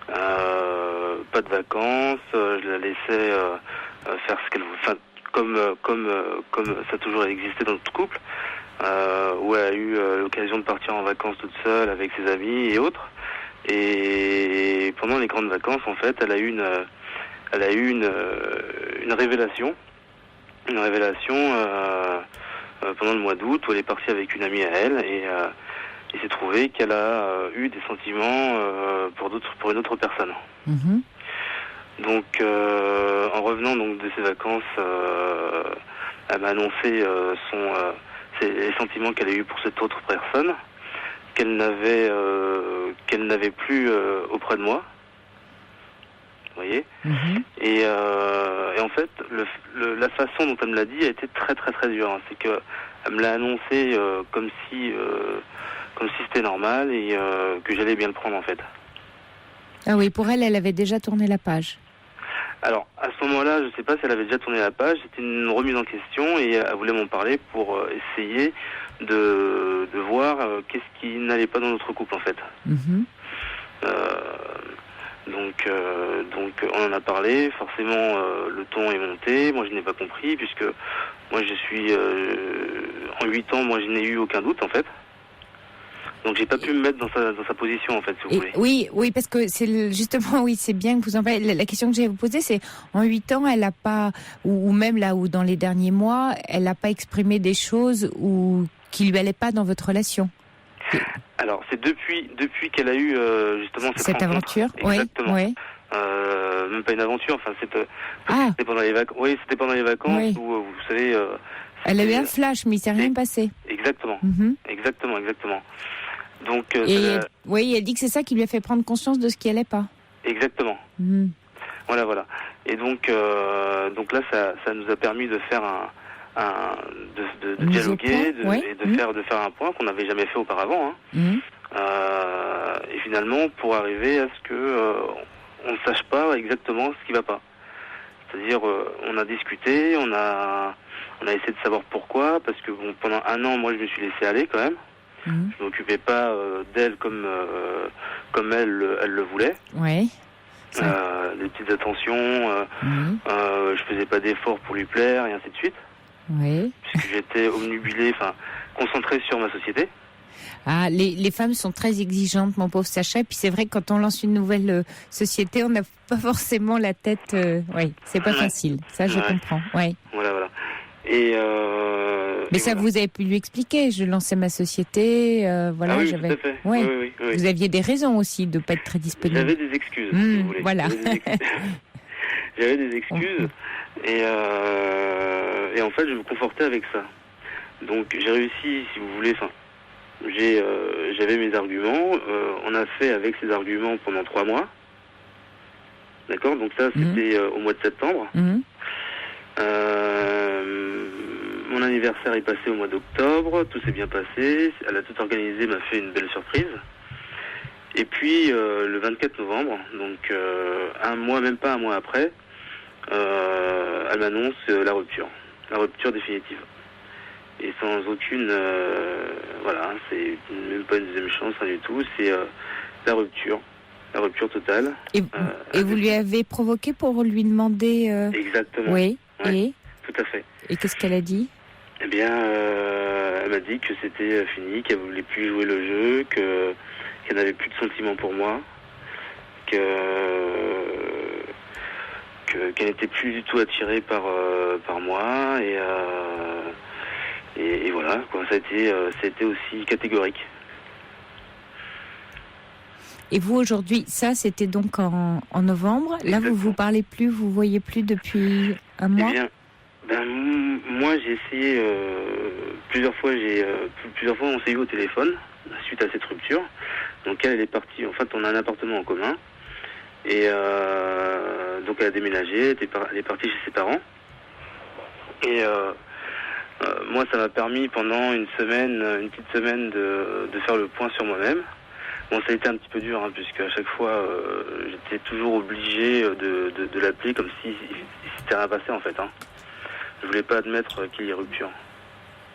Pas de vacances, je la laissais faire ce qu'elle voulait, comme ça a toujours existé dans notre couple, où elle a eu l'occasion de partir en vacances toute seule avec ses amis et autres. Et pendant les grandes vacances, en fait, elle a eu une révélation. Une révélation pendant le mois d'août où elle est partie avec une amie à elle et il s'est trouvé qu'elle a eu des sentiments pour une autre personne. Donc en revenant donc de ses vacances, elle m'a annoncé les sentiments qu'elle a eu pour cette autre personne qu'elle n'avait plus auprès de moi. Vous voyez. Et en fait, la façon dont elle me l'a dit a été très très très dure. C'est que elle me l'a annoncé comme si c'était normal et que j'allais bien le prendre en fait. Ah oui, pour elle avait déjà tourné la page. Alors à ce moment-là, je ne sais pas si elle avait déjà tourné la page. C'était une remise en question et elle voulait m'en parler pour essayer de voir qu'est-ce qui n'allait pas dans notre couple en fait. Donc on en a parlé, forcément le ton est monté, moi je n'ai pas compris puisque moi je suis en 8 ans, moi je n'ai eu aucun doute en fait. Donc j'ai pas pu me mettre dans sa position en fait, si vous voulez. Oui, parce que justement, c'est bien que vous en parlez. La question que j'ai à vous poser, c'est en 8 ans, elle a pas, ou même là où dans les derniers mois, elle n'a pas exprimé des choses qui lui allaient pas dans votre relation. Alors c'est depuis qu'elle a eu justement cette aventure. Exactement. Oui. Même pas une aventure. Enfin c'était pendant les vacances. Oui, c'était pendant les vacances où vous savez. Elle a eu un flash, mais il s'est rien passé. Exactement. Exactement. Donc. Elle dit que c'est ça qui lui a fait prendre conscience de ce qui allait pas. Exactement. Voilà. Et donc là, ça nous a permis de faire de dialoguer et de faire un point qu'on n'avait jamais fait auparavant. Et finalement, pour arriver à ce que on ne sache pas exactement ce qui va pas. C'est-à-dire, on a discuté, on a essayé de savoir pourquoi, parce que bon, pendant 1 an, moi, je me suis laissé aller quand même. Mhm. Je m'occupais pas d'elle comme elle le voulait. Ouais. Des petites attentions, je faisais pas d'efforts pour lui plaire, et ainsi de suite. Oui. Puisque j'étais omnubilé, concentré sur ma société. Ah, les femmes sont très exigeantes, mon pauvre Sacha. Et puis c'est vrai que quand on lance une nouvelle société, on n'a pas forcément la tête. Oui, c'est pas facile. Ça, je comprends. Ouais. Voilà. Et mais ça, voilà. vous avez pu lui expliquer. Je lançais ma société. Voilà, Ah oui, j'avais. tout à fait. Ouais. Oui. Vous aviez des raisons aussi de pas être très disponible. J'avais des excuses, si vous voulez. Voilà. J'avais des excuses. Et en fait, je me confortais avec ça. Donc, j'ai réussi, si vous voulez. J'avais mes arguments. On a fait avec ces arguments pendant 3 mois. D'accord. Donc ça, c'était au mois de septembre. Mon anniversaire est passé au mois d'octobre. Tout s'est bien passé. Elle a tout organisé, m'a fait une belle surprise. Et puis le 24 novembre, donc même pas un mois après, elle m'annonce la rupture définitive. Et sans aucune, c'est même pas une deuxième chance, rien du tout. C'est la rupture totale. Et vous lui avez provoqué pour lui demander. Exactement. Oui. Ouais, et tout à fait. Et qu'est-ce qu'elle a dit? Eh bien, elle m'a dit que c'était fini, qu'elle voulait plus jouer le jeu, qu'elle n'avait plus de sentiments pour moi, qu'elle n'était plus du tout attirée par moi, et voilà, quoi. Ça a été aussi catégorique. Et vous, aujourd'hui, ça, c'était donc en novembre. Là, Exactement. vous parlez plus, vous voyez plus depuis un mois? Eh bien, moi, j'ai essayé plusieurs fois, on s'est eu au téléphone suite à cette rupture. Donc elle est partie, en fait, on a un appartement en commun. Et donc elle a déménagé, elle est partie chez ses parents. Et moi, ça m'a permis pendant une petite semaine de faire le point sur moi-même. Bon, ça a été un petit peu dur, puisque à chaque fois, j'étais toujours obligé de l'appeler comme si c'était rien passé, en fait. Je voulais pas admettre qu'il y ait rupture.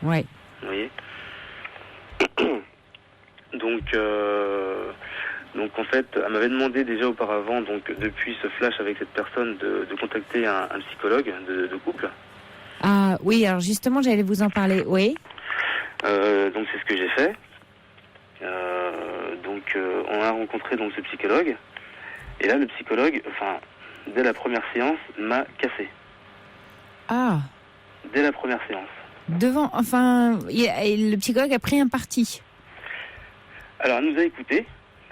Ouais. Vous voyez. Donc en fait, elle m'avait demandé déjà auparavant, donc depuis ce flash avec cette personne, de contacter un psychologue de couple. Ah oui, alors justement, j'allais vous en parler. Oui. Donc c'est ce que j'ai fait. On a rencontré donc ce psychologue. Et là, le psychologue, dès la première séance, m'a cassé. Ah. Dès la première séance. Le psychologue a pris un parti. Alors, elle nous a écoutés.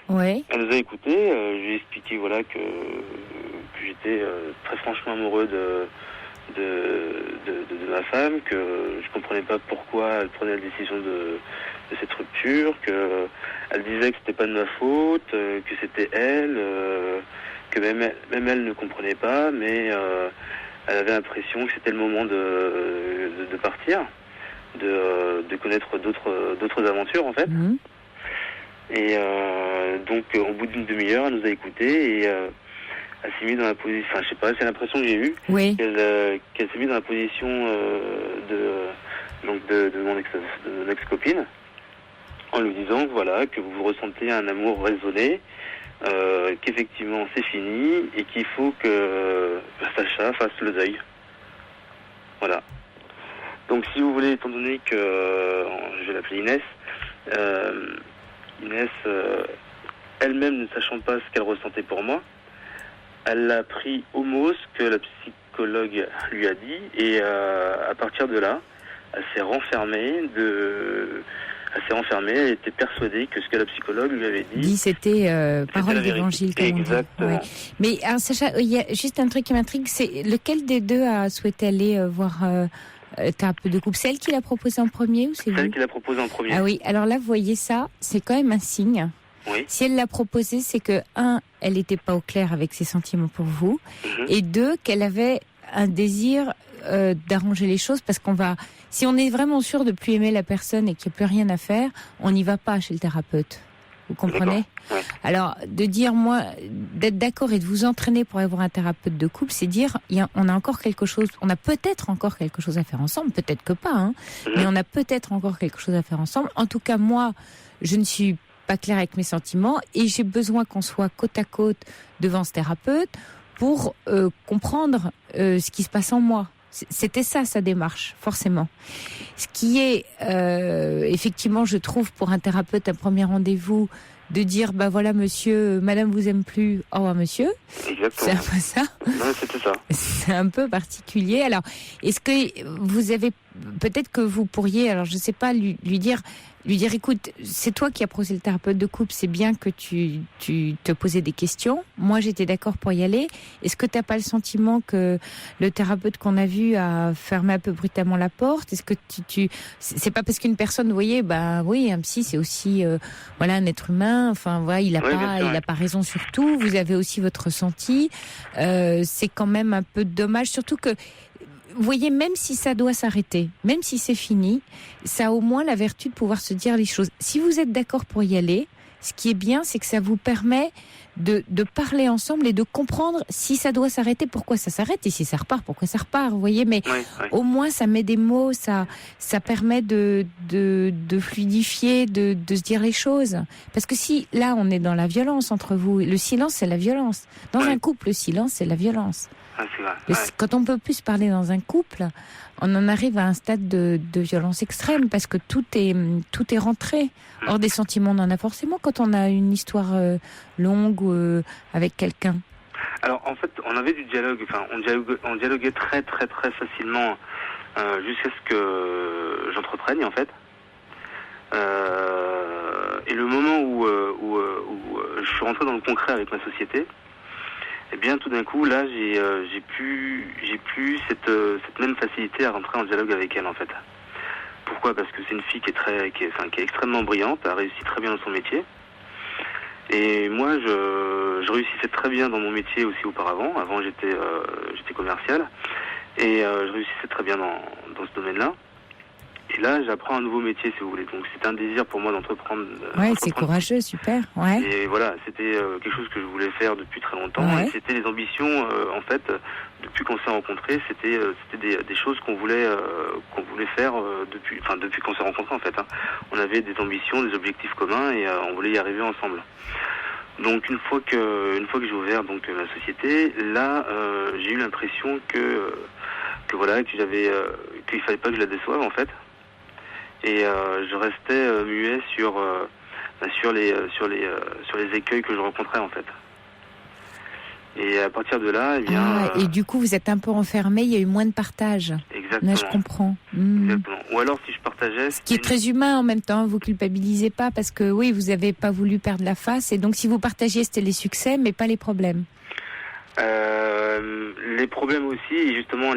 Ouais. Elle nous a écoutés. Je lui ai expliqué que j'étais très franchement amoureux de ma femme, que je comprenais pas pourquoi elle prenait la décision de cette rupture, que elle disait que c'était pas de ma faute, que c'était elle, que même elle ne comprenait pas, mais elle avait l'impression que c'était le moment de partir, de connaître d'autres aventures en fait. Et donc au bout d'une demi-heure, elle nous a écoutés et elle s'est mise dans la position, je sais pas, c'est l'impression que j'ai eue, oui. qu'elle s'est mise dans la position de mon ex-copine, en lui disant que vous ressentez un amour raisonné, qu'effectivement c'est fini et qu'il faut que Sacha fasse le deuil. Voilà. Donc si vous voulez, étant donné que je vais l'appeler Inès, elle-même ne sachant pas ce qu'elle ressentait pour moi, elle a pris au mot ce que la psychologue lui a dit et à partir de là, elle s'est renfermée. Elle était persuadée que ce que la psychologue lui avait dit, c'était parole d'évangile. Exactement. Ouais. Mais alors, Sacha, il y a juste un truc qui m'intrigue, c'est lequel des deux a souhaité aller voir thérapeute de couple? Celle qui l'a proposé en premier ou c'est vous? Celle qui l'a proposé en premier. Ah oui, alors là, vous voyez ça, c'est quand même un signe. Oui. Si elle l'a proposé, c'est que, elle n'était pas au clair avec ses sentiments pour vous, et 2, qu'elle avait un désir d'arranger les choses, parce si on est vraiment sûr de plus aimer la personne et qu'il n'y a plus rien à faire, on n'y va pas chez le thérapeute. Vous comprenez ? Ouais. Alors, de dire, moi, d'être d'accord et de vous entraîner pour avoir un thérapeute de couple, c'est dire, on a encore quelque chose, on a peut-être encore quelque chose à faire ensemble, peut-être que pas, hein, mais on a peut-être encore quelque chose à faire ensemble. En tout cas, moi, je ne suis pas claire avec mes sentiments et j'ai besoin qu'on soit côte à côte devant ce thérapeute pour comprendre ce qui se passe en moi. C'était ça, sa démarche, forcément. Ce qui est, effectivement, je trouve, pour un thérapeute, un premier rendez-vous, de dire, bah voilà, monsieur, madame vous aime plus, au revoir monsieur. Exactement. C'est un peu ça. Non, c'était ça. C'est un peu particulier. Alors, est-ce que vous avez, peut-être que vous pourriez, alors je sais pas, lui dire, écoute, c'est toi qui as procédé le thérapeute de couple, c'est bien que tu te posais des questions. Moi, j'étais d'accord pour y aller. Est-ce que tu n'as pas le sentiment que le thérapeute qu'on a vu a fermé un peu brutalement la porte? Est-ce que c'est pas parce qu'une personne, vous voyez, bah oui, un psy, c'est aussi, voilà, un être humain. Enfin, voilà, il a pas raison sur tout. Vous avez aussi votre ressenti. C'est quand même un peu dommage, surtout que, vous voyez, même si ça doit s'arrêter, même si c'est fini, ça a au moins la vertu de pouvoir se dire les choses. Si vous êtes d'accord pour y aller, ce qui est bien, c'est que ça vous permet de parler ensemble et de comprendre si ça doit s'arrêter, pourquoi ça s'arrête, et si ça repart, pourquoi ça repart, vous voyez. Mais au moins, ça met des mots, ça permet de fluidifier, de se dire les choses. Parce que si, là, on est dans la violence entre vous, le silence, c'est la violence. Dans un couple, le silence, c'est la violence. Ah, c'est vrai. Quand on peut plus se parler dans un couple, on en arrive à un stade de violence extrême parce que tout est rentré. Or, des sentiments, on en a forcément quand on a une histoire longue avec quelqu'un. Alors, en fait, on avait du dialogue. Enfin, on dialoguait très, très, très facilement jusqu'à ce que j'entreprenne, en fait. Et le moment où je suis rentré dans le concret avec ma société, eh bien, tout d'un coup, là, j'ai plus cette même facilité à rentrer en dialogue avec elle, en fait. Pourquoi ? Parce que c'est une fille qui est extrêmement brillante, a réussi très bien dans son métier. Et moi, je réussissais très bien dans mon métier aussi auparavant. Avant, j'étais commercial. Et je réussissais très bien dans ce domaine-là. Et là, j'apprends un nouveau métier, si vous voulez. Donc, c'était un désir pour moi d'entreprendre. Ouais, c'est courageux, super. Ouais. Et voilà, c'était quelque chose que je voulais faire depuis très longtemps. Ouais. Et c'était des ambitions, en fait, depuis qu'on s'est rencontrés, c'était des choses qu'on voulait faire depuis qu'on s'est rencontrés, en fait. Hein. On avait des ambitions, des objectifs communs, et on voulait y arriver ensemble. Donc, une fois que j'ai ouvert donc ma société, là, j'ai eu l'impression que voilà, qu'il fallait pas que je la déçoive, en fait. Et je restais muet sur les écueils que je rencontrais, en fait. Et à partir de là, eh bien... et du coup, vous êtes un peu enfermé, il y a eu moins de partage. Exactement. Là, je comprends. Exactement. Ou alors, si je partageais... Ce qui est très humain en même temps, vous culpabilisez pas, parce que oui, vous avez pas voulu perdre la face, et donc si vous partagiez, c'était les succès, mais pas les problèmes. Les problèmes aussi, et justement,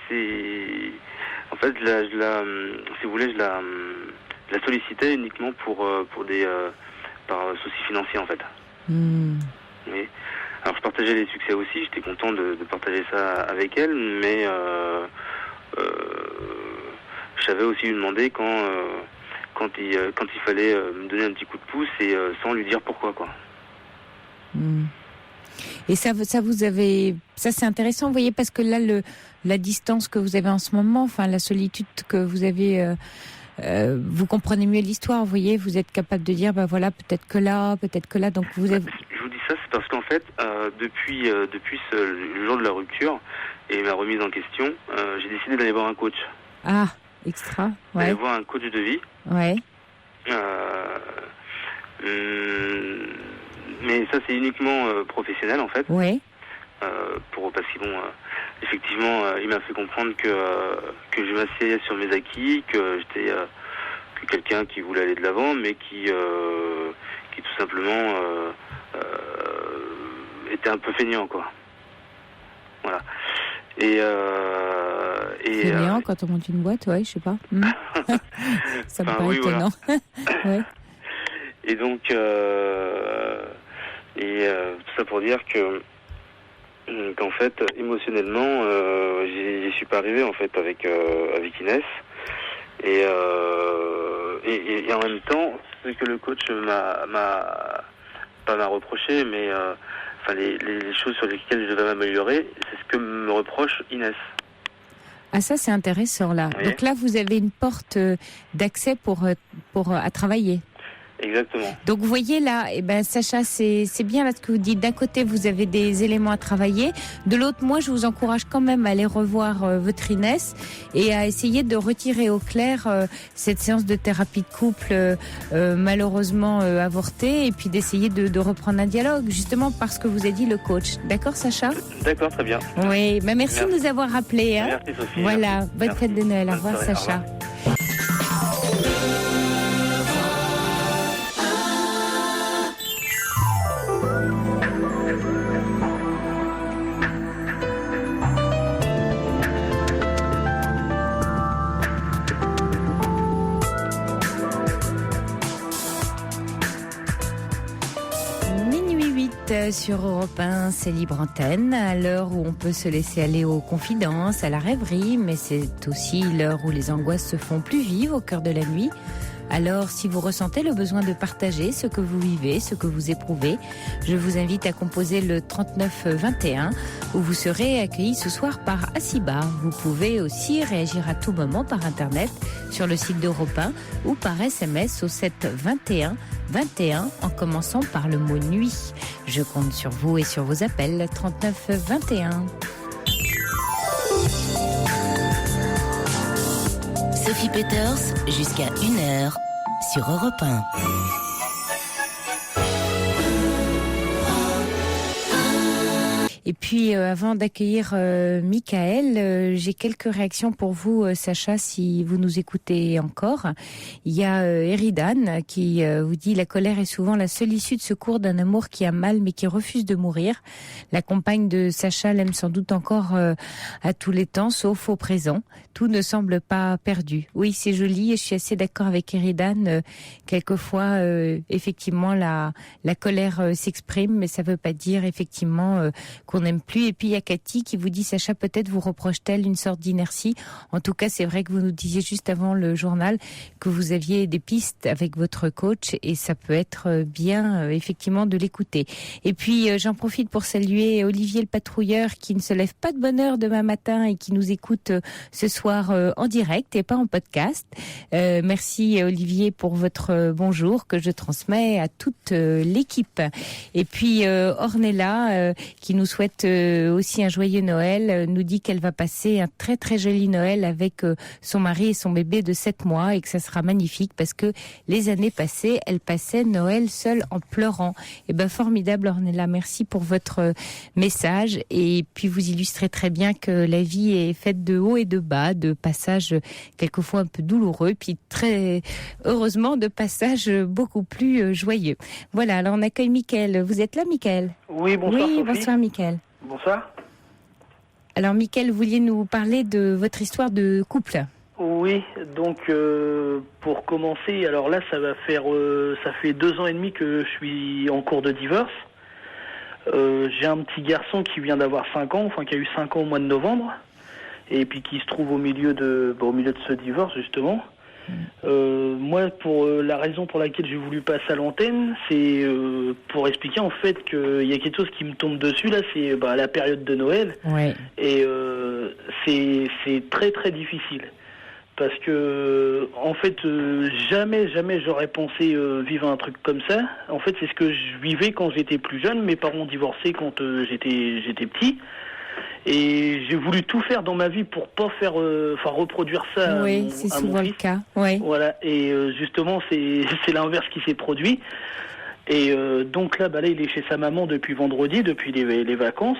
c'est... En fait, si vous voulez, je la sollicitais uniquement par souci financier, en fait. Oui. Alors, je partageais les succès aussi, j'étais content de partager ça avec elle, mais je savais aussi lui demander quand il fallait me donner un petit coup de pouce et sans lui dire pourquoi, quoi. Et ça c'est intéressant, vous voyez, parce que là, la distance que vous avez en ce moment, enfin, la solitude que vous avez, vous comprenez mieux l'histoire, vous voyez, vous êtes capable de dire, bah voilà, peut-être que là, donc vous avez... Je vous dis ça, c'est parce qu'en fait, depuis le jour de la rupture et ma remise en question, j'ai décidé d'aller voir un coach. Ah, extra, ouais. D'aller voir un coach de vie. Ouais. Mais ça, c'est uniquement professionnel, en fait. Ouais. Parce que, effectivement, il m'a fait comprendre que je m'asseyais sur mes acquis, que j'étais que quelqu'un qui voulait aller de l'avant, mais qui tout simplement était un peu feignant, quoi. Voilà. Feignant quand on monte une boîte, ouais, je sais pas. Ça me paraît étonnant. Voilà. Ouais. Et donc, tout ça pour dire qu'en fait, émotionnellement, j'y suis pas arrivé, en fait, avec Inès. Et et en même temps, ce que le coach m'a reproché, mais les choses sur lesquelles je devais m'améliorer, c'est ce que me reproche Inès. Ah, ça c'est intéressant là. Oui. Donc là vous avez une porte d'accès pour à travailler. Exactement. Donc vous voyez là, Sacha, c'est bien là ce que vous dites. D'un côté, vous avez des éléments à travailler. De l'autre, moi, je vous encourage quand même à aller revoir votre Inès et à essayer de retirer au clair cette séance de thérapie de couple malheureusement avortée, et puis d'essayer de reprendre un dialogue, justement parce que vous a dit le coach. D'accord, Sacha ? D'accord, très bien. Oui, merci de nous avoir rappelés. Hein. Merci Sophie. Voilà, Merci. bonne fête de Noël. Au revoir, Bonne soirée. Sacha. Au revoir. Sur Europe 1, c'est Libre Antenne, à l'heure où on peut se laisser aller aux confidences, à la rêverie, mais c'est aussi l'heure où les angoisses se font plus vives au cœur de la nuit. Alors, si vous ressentez le besoin de partager ce que vous vivez, ce que vous éprouvez, je vous invite à composer le 3921, où vous serez accueillis ce soir par Asiba. Vous pouvez aussi réagir à tout moment par Internet, sur le site d'Europe 1, ou par SMS au 7 21 21, en commençant par le mot nuit. Je compte sur vous et sur vos appels. 3921. Sophie Peters, jusqu'à 1h sur Europe 1. Et puis, avant d'accueillir Michael, j'ai quelques réactions pour vous, Sacha, si vous nous écoutez encore. Il y a Eridan qui vous dit « La colère est souvent la seule issue de secours d'un amour qui a mal mais qui refuse de mourir. La compagne de Sacha l'aime sans doute encore à tous les temps, sauf au présent. Tout ne semble pas perdu. » Oui, c'est joli et je suis assez d'accord avec Eridan. Quelquefois, effectivement, la colère s'exprime, mais ça ne veut pas dire effectivement qu'on n'aime plus. Et puis il y a Cathy qui vous dit « Sacha, peut-être vous reproche-t-elle une sorte d'inertie ?» En tout cas, c'est vrai que vous nous disiez juste avant le journal que vous aviez des pistes avec votre coach et ça peut être bien effectivement de l'écouter. Et puis j'en profite pour saluer Olivier le patrouilleur qui ne se lève pas de bonne heure demain matin et qui nous écoute ce soir en direct et pas en podcast. Merci Olivier pour votre bonjour que je transmets à toute l'équipe. Et puis Ornella qui nous souhaite aussi un joyeux Noël, nous dit qu'elle va passer un très très joli Noël avec son mari et son bébé de 7 mois et que ça sera magnifique parce que les années passées, elle passait Noël seule en pleurant. Et formidable Ornella, merci pour votre message et puis vous illustrez très bien que la vie est faite de hauts et de bas, de passages quelquefois un peu douloureux, puis très heureusement de passages beaucoup plus joyeux. Voilà, alors on accueille Mickaël. Vous êtes là Mickaël ? Oui, bonsoir Oui, Sophie. bonsoir Mickaël. Bonsoir. Alors Mickaël, vous vouliez nous parler de votre histoire de couple ? Oui, donc pour commencer, alors là ça fait 2 ans et demi que je suis en cours de divorce. J'ai un petit garçon qui vient d'avoir 5 ans, qui a eu 5 ans au mois de novembre, et puis qui se trouve au milieu de ce divorce justement. Moi, pour la raison pour laquelle j'ai voulu passer à l'antenne, c'est pour expliquer en fait qu'il y a quelque chose qui me tombe dessus là, c'est la période de Noël. Ouais. Et c'est très très difficile parce que en fait jamais j'aurais pensé vivre un truc comme ça. En fait, c'est ce que je vivais quand j'étais plus jeune. Mes parents ont divorcé quand j'étais petit. Et j'ai voulu tout faire dans ma vie pour pas reproduire ça. Oui, c'est à mon souvent fils. le cas. Oui. Voilà. Et justement, c'est l'inverse qui s'est produit. Et donc là, il est chez sa maman depuis vendredi, depuis les vacances.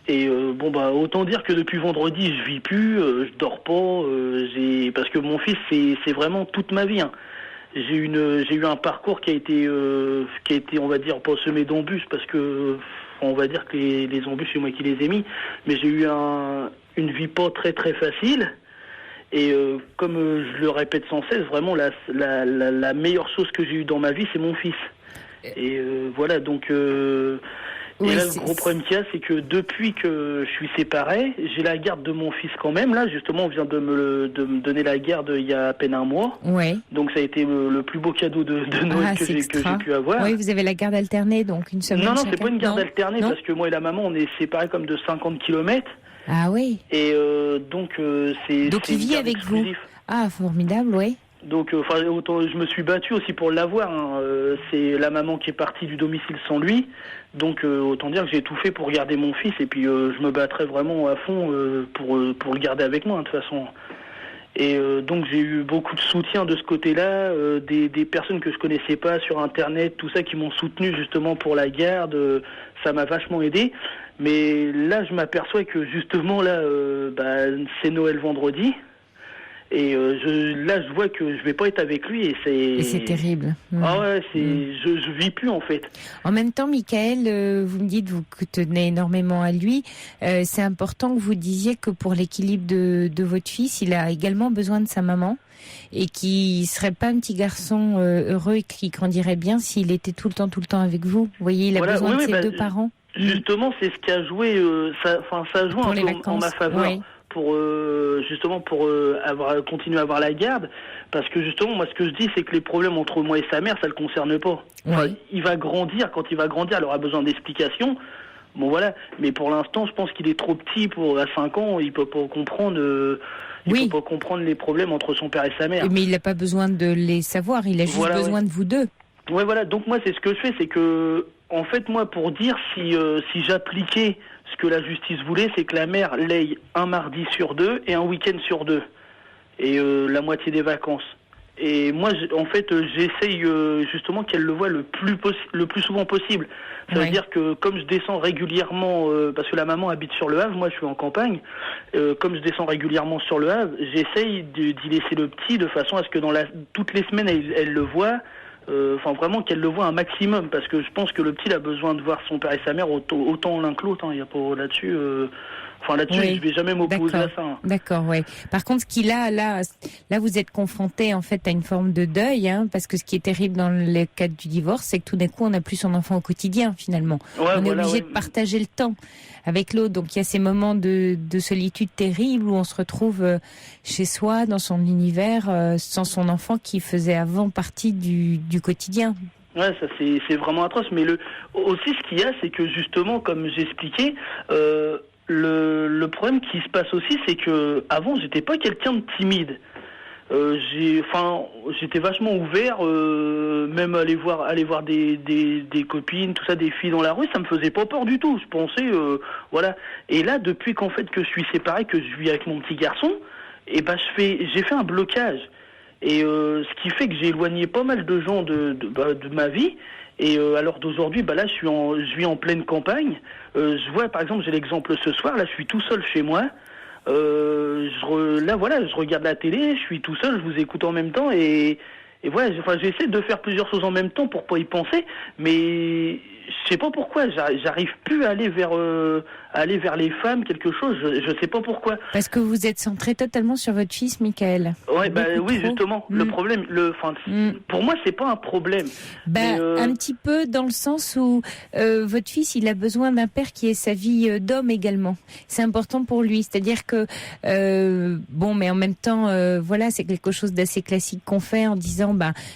Et autant dire que depuis vendredi, je vis plus, je dors pas. Parce que mon fils, c'est vraiment toute ma vie. Hein. J'ai eu un parcours qui a été, on va dire, pas semé d'embûches parce que. On va dire que les embûches, c'est moi qui les ai mis, mais j'ai eu une vie pas très très facile. Et comme je le répète sans cesse, vraiment la meilleure chose que j'ai eue dans ma vie, c'est mon fils. Et voilà, donc Et là, le gros problème qu'il y a, c'est que depuis que je suis séparé, j'ai la garde de mon fils quand même. Là, justement, on vient de me donner la garde il y a à peine un mois. Ouais. Donc, ça a été le plus beau cadeau de Noël que j'ai pu avoir. Oui, vous avez la garde alternée, donc une semaine. Non, c'est pas une garde alternée, parce que moi et la maman, on est séparés comme de 50 km. Ah oui. Et donc, c'est. Donc, il vit avec vous. Ah, formidable, oui. Donc, autant je me suis battu aussi pour l'avoir. Hein. C'est la maman qui est partie du domicile sans lui. Donc, autant dire que j'ai tout fait pour garder mon fils. Et puis, je me battrai vraiment à fond pour le garder avec moi, hein, de toute façon. Et donc, j'ai eu beaucoup de soutien de ce côté-là. Des personnes que je connaissais pas sur Internet, tout ça, qui m'ont soutenu justement pour la garde. Ça m'a vachement aidé. Mais là, je m'aperçois que justement, là, c'est Noël vendredi. Et là, je vois que je vais pas être avec lui et c'est terrible. Ah ouais, je vis plus en fait. En même temps, Michael, vous me dites vous que tenez énormément à lui. C'est important que vous disiez que pour l'équilibre de votre fils, il a également besoin de sa maman et qu'il serait pas un petit garçon heureux et qui grandirait bien s'il était tout le temps avec vous. Vous voyez, il a besoin de ses deux parents. Justement, c'est ce qui a joué. Ça a joué un peu en ma faveur. Oui. Pour continuer à avoir la garde, parce que justement moi ce que je dis c'est que les problèmes entre moi et sa mère ça le concerne pas. Enfin, il va grandir, quand il va grandir il aura besoin d'explications, bon voilà, mais pour l'instant je pense qu'il est trop petit à 5 ans, il peut pas comprendre peut pas comprendre les problèmes entre son père et sa mère. Mais il n'a pas besoin de les savoir, il a juste besoin de vous deux. Ouais voilà, donc moi c'est ce que je fais, c'est que en fait moi pour dire si j'appliquais ce que la justice voulait, c'est que la mère l'aie un mardi sur 2 et un week-end sur 2. Et la moitié des vacances. Et moi, j'essaye justement qu'elle le voie le plus souvent possible. Ça veut dire que comme je descends régulièrement, parce que la maman habite sur le Havre, moi je suis en campagne, comme je descends régulièrement sur le Havre, j'essaye d'y laisser le petit de façon à ce que toutes les semaines, elle le voit. Vraiment qu'elle le voit un maximum, parce que je pense que le petit a besoin de voir son père et sa mère autant l'un que l'autre. Il y a pas là-dessus. Je vais jamais m'opposer à ça. Hein. D'accord, ouais. Par contre, ce qu'il a là, vous êtes confronté en fait à une forme de deuil, hein, parce que ce qui est terrible dans le cadre du divorce, c'est que tout d'un coup, on n'a plus son enfant au quotidien finalement. On est obligé de partager le temps avec l'autre, donc il y a ces moments de solitude terrible où on se retrouve chez soi, dans son univers, sans son enfant qui faisait avant partie du quotidien. Ouais, ça c'est vraiment atroce. Mais aussi ce qu'il y a, c'est que justement, comme j'expliquais, le problème qui se passe aussi, c'est que avant, j'étais pas quelqu'un de timide. J'étais vachement ouvert, même aller voir des copines, tout ça, des filles dans la rue, ça me faisait pas peur du tout. Je pensais, voilà. Et là, depuis qu'en fait que je suis séparé, que je vis avec mon petit garçon, j'ai fait un blocage. Et ce qui fait que j'ai éloigné pas mal de gens de ma vie. Et alors d'aujourd'hui, là, je vis en pleine campagne. Je vois, par exemple, j'ai l'exemple ce soir. Là, je suis tout seul chez moi. Je regarde la télé, je suis tout seul, je vous écoute en même temps et voilà, j'essaie de faire plusieurs choses en même temps pour pas y penser, mais je sais pas pourquoi, j'arrive plus à aller vers les femmes, quelque chose, je sais pas pourquoi. Parce que vous êtes centré totalement sur votre fils, Michael. Ouais, oui, justement. Le problème, pour moi, c'est pas un problème. Un petit peu dans le sens où votre fils, il a besoin d'un père qui ait sa vie d'homme également. C'est important pour lui, c'est-à-dire que mais en même temps, c'est quelque chose d'assez classique qu'on fait en disant,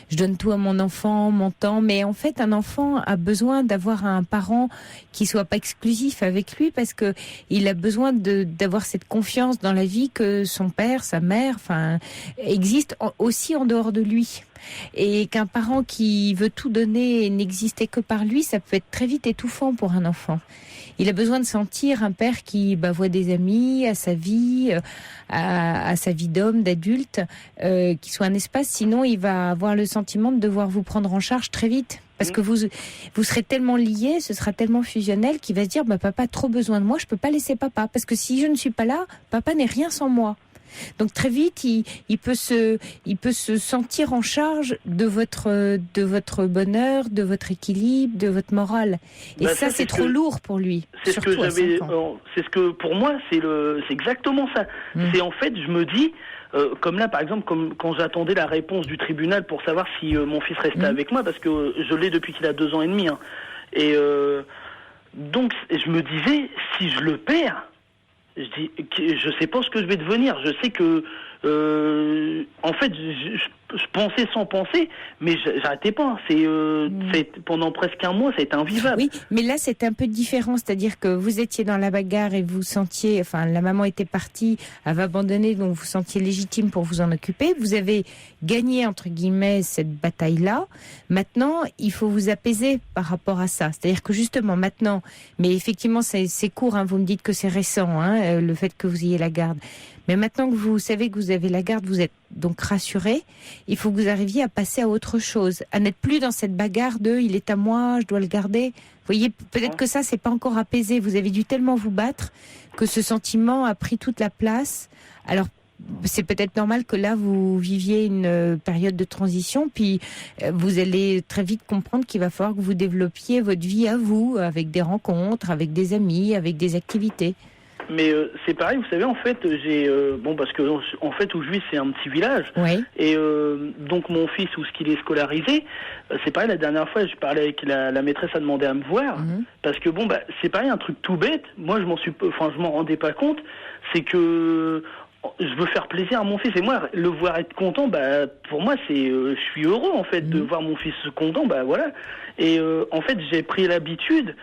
je donne tout à mon enfant, mon temps, mais en fait, un enfant a besoin d'avoir un parent qui soit pas exclusif avec lui, parce que il a besoin d'avoir cette confiance dans la vie que son père, sa mère, existent aussi en dehors de lui. Et qu'un parent qui veut tout donner et n'exister que par lui, ça peut être très vite étouffant pour un enfant. Il a besoin de sentir un père qui voit des amis, à sa vie, à sa vie d'homme, d'adulte, qui soit un espace. Sinon, il va avoir le sentiment de devoir vous prendre en charge très vite. Parce que vous serez tellement liés, ce sera tellement fusionnel qu'il va se dire, papa a trop besoin de moi, je peux pas laisser papa. Parce que si je ne suis pas là, papa n'est rien sans moi. Donc très vite, il peut se sentir en charge de votre bonheur, de votre équilibre, de votre morale. Et ça c'est trop lourd pour lui. C'est ce que pour moi c'est exactement ça. C'est en fait, je me dis, comme là par exemple, quand j'attendais la réponse du tribunal pour savoir si mon fils restait avec moi, parce que je l'ai depuis qu'il a 2 ans et demi. Et Donc je me disais, si je le perds, je sais pas ce que je vais devenir. Je sais que, en fait, je pensais sans penser, mais j'arrêtais pas. Pendant presque un mois, ça a été invivable. Oui, mais là, c'est un peu différent. C'est-à-dire que vous étiez dans la bagarre et vous sentiez, enfin, la maman était partie, avait abandonné, donc vous sentiez légitime pour vous en occuper. Vous avez gagné, entre guillemets, cette bataille-là. Maintenant, il faut vous apaiser par rapport à ça. C'est-à-dire que justement, maintenant, mais effectivement, c'est court, hein, vous me dites que c'est récent, hein, le fait que vous ayez la garde. Mais maintenant que vous savez que vous avez la garde, vous êtes donc rassuré. Il faut que vous arriviez à passer à autre chose, à n'être plus dans cette bagarre de « il est à moi, je dois le garder ». Vous voyez, peut-être que ça, c'est pas encore apaisé. Vous avez dû tellement vous battre que ce sentiment a pris toute la place. Alors, c'est peut-être normal que là, vous viviez une période de transition, puis vous allez très vite comprendre qu'il va falloir que vous développiez votre vie à vous, avec des rencontres, avec des amis, avec des activités. Mais c'est pareil, vous savez, en fait, parce que en fait, Oujouy, c'est un petit village. Oui. Et donc mon fils, où ce qu'il est scolarisé, c'est pareil. La dernière fois, je parlais avec la maîtresse, a demandé à me voir, parce que c'est pareil, un truc tout bête. Moi, je m'en rendais pas compte. C'est que je veux faire plaisir à mon fils, et moi, le voir être content, pour moi, je suis heureux en fait de voir mon fils content, voilà. Et en fait, j'ai pris l'habitude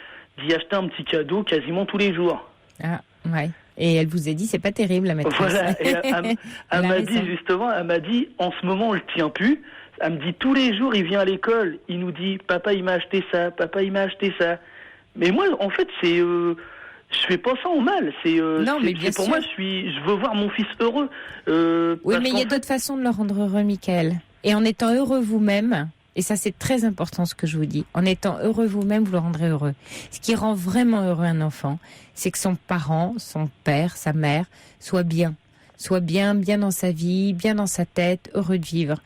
d'y acheter un petit cadeau quasiment tous les jours. Ah, ouais. Et elle vous a dit, c'est pas terrible, la maîtresse. Voilà, et elle m'a dit, justement, en ce moment, on le tient plus. Elle me dit, tous les jours, il vient à l'école, il nous dit, papa, il m'a acheté ça, papa, il m'a acheté ça. Mais moi, en fait, je fais pas ça en mal. Non, mais bien pour sûr. moi, je veux voir mon fils heureux. Oui, mais il y a d'autres façons de le rendre heureux, Mickaël. Et en étant heureux vous-même, et ça c'est très important ce que je vous dis, en étant heureux vous-même, vous le rendrez heureux. Ce qui rend vraiment heureux un enfant, c'est que son parent, son père, sa mère, soit bien bien dans sa vie, bien dans sa tête, heureux de vivre.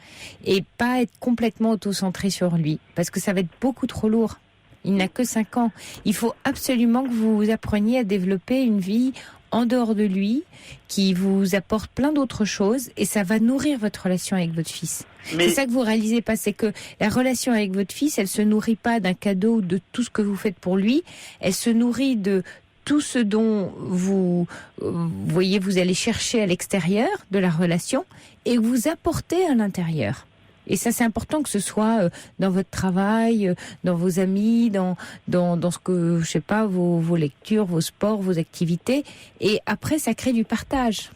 Et pas être complètement auto-centré sur lui, parce que ça va être beaucoup trop lourd. Il n'a que 5 ans. Il faut absolument que vous appreniez à développer une vie en dehors de lui, qui vous apporte plein d'autres choses, et ça va nourrir votre relation avec votre fils. Mais c'est ça que vous réalisez pas, c'est que la relation avec votre fils, elle se nourrit pas d'un cadeau, de tout ce que vous faites pour lui, elle se nourrit de tout ce dont vous voyez, vous allez chercher à l'extérieur de la relation, et vous apportez à l'intérieur. Et ça, c'est important que ce soit dans votre travail, dans vos amis, dans ce que, je sais pas, vos lectures, vos sports, vos activités. Et après, ça crée du partage.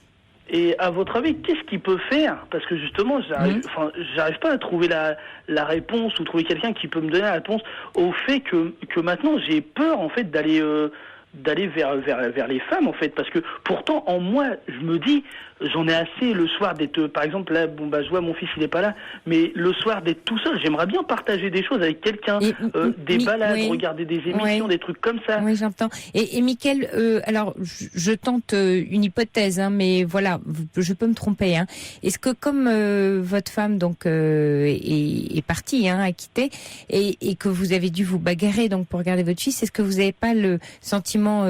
Et à votre avis, qu'est-ce qu'il peut faire? Parce que justement, j'arrive pas à trouver la réponse, ou trouver quelqu'un qui peut me donner la réponse au fait que maintenant, j'ai peur, en fait, d'aller vers les femmes, en fait, parce que pourtant en moi je me dis, j'en ai assez le soir d'être, par exemple là, je vois mon fils, il est pas là, mais le soir d'être tout seul, j'aimerais bien partager des choses avec quelqu'un, des balades, regarder des émissions, des trucs comme ça. Oui, j'entends. Et Mickaël, alors je tente une hypothèse, hein, mais voilà, je peux me tromper, hein. Est-ce que comme votre femme donc est partie, hein, a quitté, et que vous avez dû vous bagarrer donc pour regarder votre fils, est-ce que vous n'avez pas le sentiment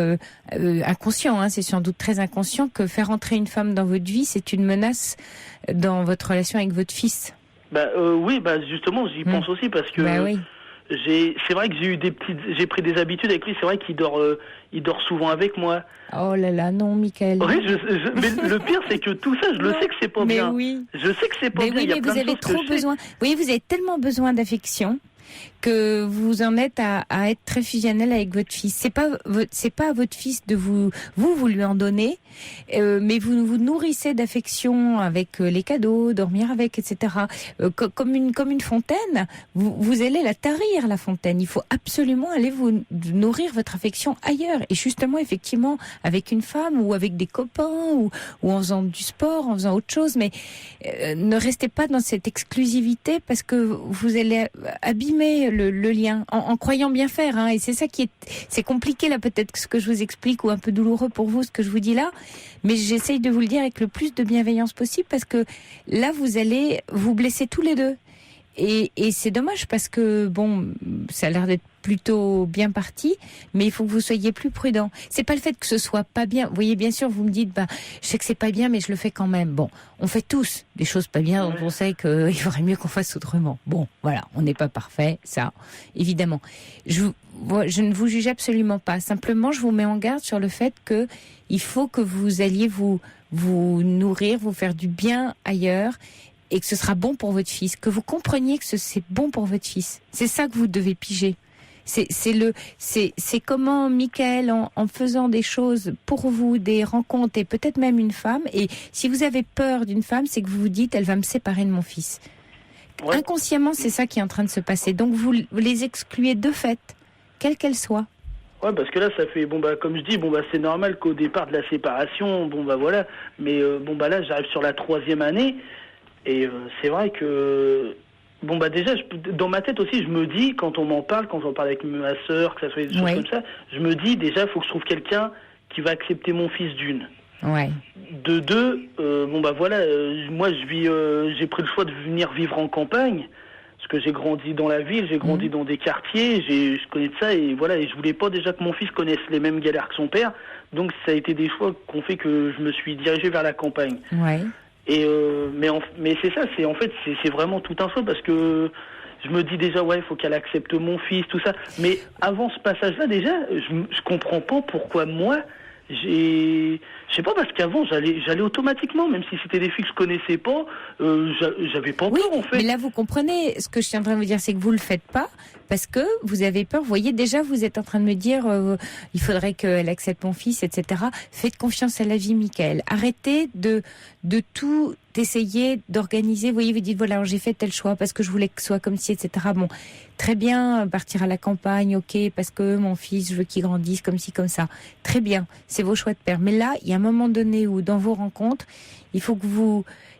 inconscient, hein, c'est sans doute très inconscient, que faire entrer une femme dans votre vie, c'est une menace dans votre relation avec votre fils? Oui, justement, j'y pense aussi, parce que oui. C'est vrai que j'ai pris des habitudes avec lui. C'est vrai qu'il dort souvent avec moi. Oh là là, non, Mickaël. Oui, mais le pire, c'est que tout ça, je le sais que c'est pas bien. Oui. Je sais que c'est pas bien. Oui, mais vous avez trop besoin. Vous voyez, vous avez tellement besoin d'affection que vous en êtes à être très fusionnel avec votre fils. C'est pas à votre fils de vous lui en donnez, mais vous vous nourrissez d'affection avec les cadeaux, dormir avec, etc. Comme une fontaine, vous allez la tarir, la fontaine. Il faut absolument aller vous nourrir votre affection ailleurs. Et justement, effectivement, avec une femme ou avec des copains ou en faisant du sport, en faisant autre chose, mais ne restez pas dans cette exclusivité, parce que vous allez abîmer le lien en croyant bien faire, hein. Et c'est ça c'est compliqué là, peut-être, ce que je vous explique, ou un peu douloureux pour vous ce que je vous dis là, mais j'essaye de vous le dire avec le plus de bienveillance possible, parce que là vous allez vous blesser tous les deux, Et c'est dommage parce que bon, ça a l'air d'être plutôt bien parti, mais il faut que vous soyez plus prudent. C'est pas le fait que ce soit pas bien. Vous voyez, bien sûr, vous me dites, je sais que c'est pas bien, mais je le fais quand même. Bon, on fait tous des choses pas bien, dont on sait qu'il faudrait mieux qu'on fasse autrement. Bon, voilà, on n'est pas parfait, ça, évidemment. Je ne vous juge absolument pas. Simplement, je vous mets en garde sur le fait que il faut que vous alliez vous nourrir, vous faire du bien ailleurs, et que ce sera bon pour votre fils, que vous compreniez que c'est bon pour votre fils. C'est ça que vous devez piger. C'est comment Michael, en faisant des choses pour vous, des rencontres et peut-être même une femme, et si vous avez peur d'une femme, c'est que vous vous dites, elle va me séparer de mon fils. Ouais. Inconsciemment, c'est ça qui est en train de se passer. Donc vous les excluez de fait, quelle qu'elle soit. Ouais, parce que là, ça fait, comme je dis, c'est normal qu'au départ de la séparation, voilà, mais là, j'arrive sur la 3e année, et c'est vrai que... déjà, dans ma tête aussi, je me dis, quand on m'en parle, quand j'en parle avec ma sœur, que ça soit des choses comme ça, je me dis déjà, il faut que je trouve quelqu'un qui va accepter mon fils d'une. Ouais. De deux, moi, j'ai pris le choix de venir vivre en campagne, parce que j'ai grandi dans la ville, j'ai grandi dans des quartiers, je connais de ça, et voilà, et je voulais pas déjà que mon fils connaisse les mêmes galères que son père, donc ça a été des choix qu'on fait que je me suis dirigé vers la campagne. Ouais. Et mais c'est ça, c'est vraiment tout un choix parce que je me dis déjà il faut qu'elle accepte mon fils, tout ça. Mais avant ce passage-là déjà, je comprends pas pourquoi moi je sais pas, parce qu'avant j'allais automatiquement, même si c'était des filles que je connaissais pas, j'avais pas peur en fait. Mais là vous comprenez ce que je suis en train de vous dire, c'est que vous le faites pas parce que vous avez peur. Vous voyez, déjà vous êtes en train de me dire il faudrait qu'elle accepte mon fils, etc. Faites confiance à la vie, Michael. Arrêtez de tout essayer d'organiser. Vous voyez, vous dites voilà, j'ai fait tel choix parce que je voulais que ce soit comme ci, etc. Bon, très bien, partir à la campagne, ok, parce que mon fils, je veux qu'il grandisse comme ci, comme ça. Très bien, c'est vos choix de père. Mais là, il y a un moment donné où dans vos rencontres, il faut que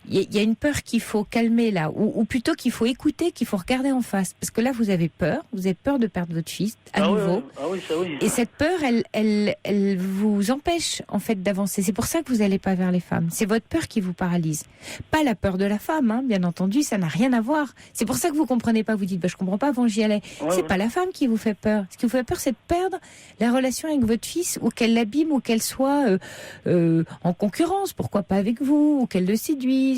il y a une peur qu'il faut calmer là, ou plutôt qu'il faut écouter, qu'il faut regarder en face. Parce que là, vous avez peur de perdre votre fils à nouveau. Oui, ça oui. Et cette peur, elle vous empêche en fait d'avancer. C'est pour ça que vous n'allez pas vers les femmes. C'est votre peur qui vous paralyse. Pas la peur de la femme, bien entendu, ça n'a rien à voir. C'est pour ça que vous comprenez pas. Vous dites, je comprends pas, avant j'y allais. C'est pas la femme qui vous fait peur. Ce qui vous fait peur, c'est de perdre la relation avec votre fils, ou qu'elle l'abîme, ou qu'elle soit en concurrence. Pourquoi pas avec vous, ou qu'elle le séduise.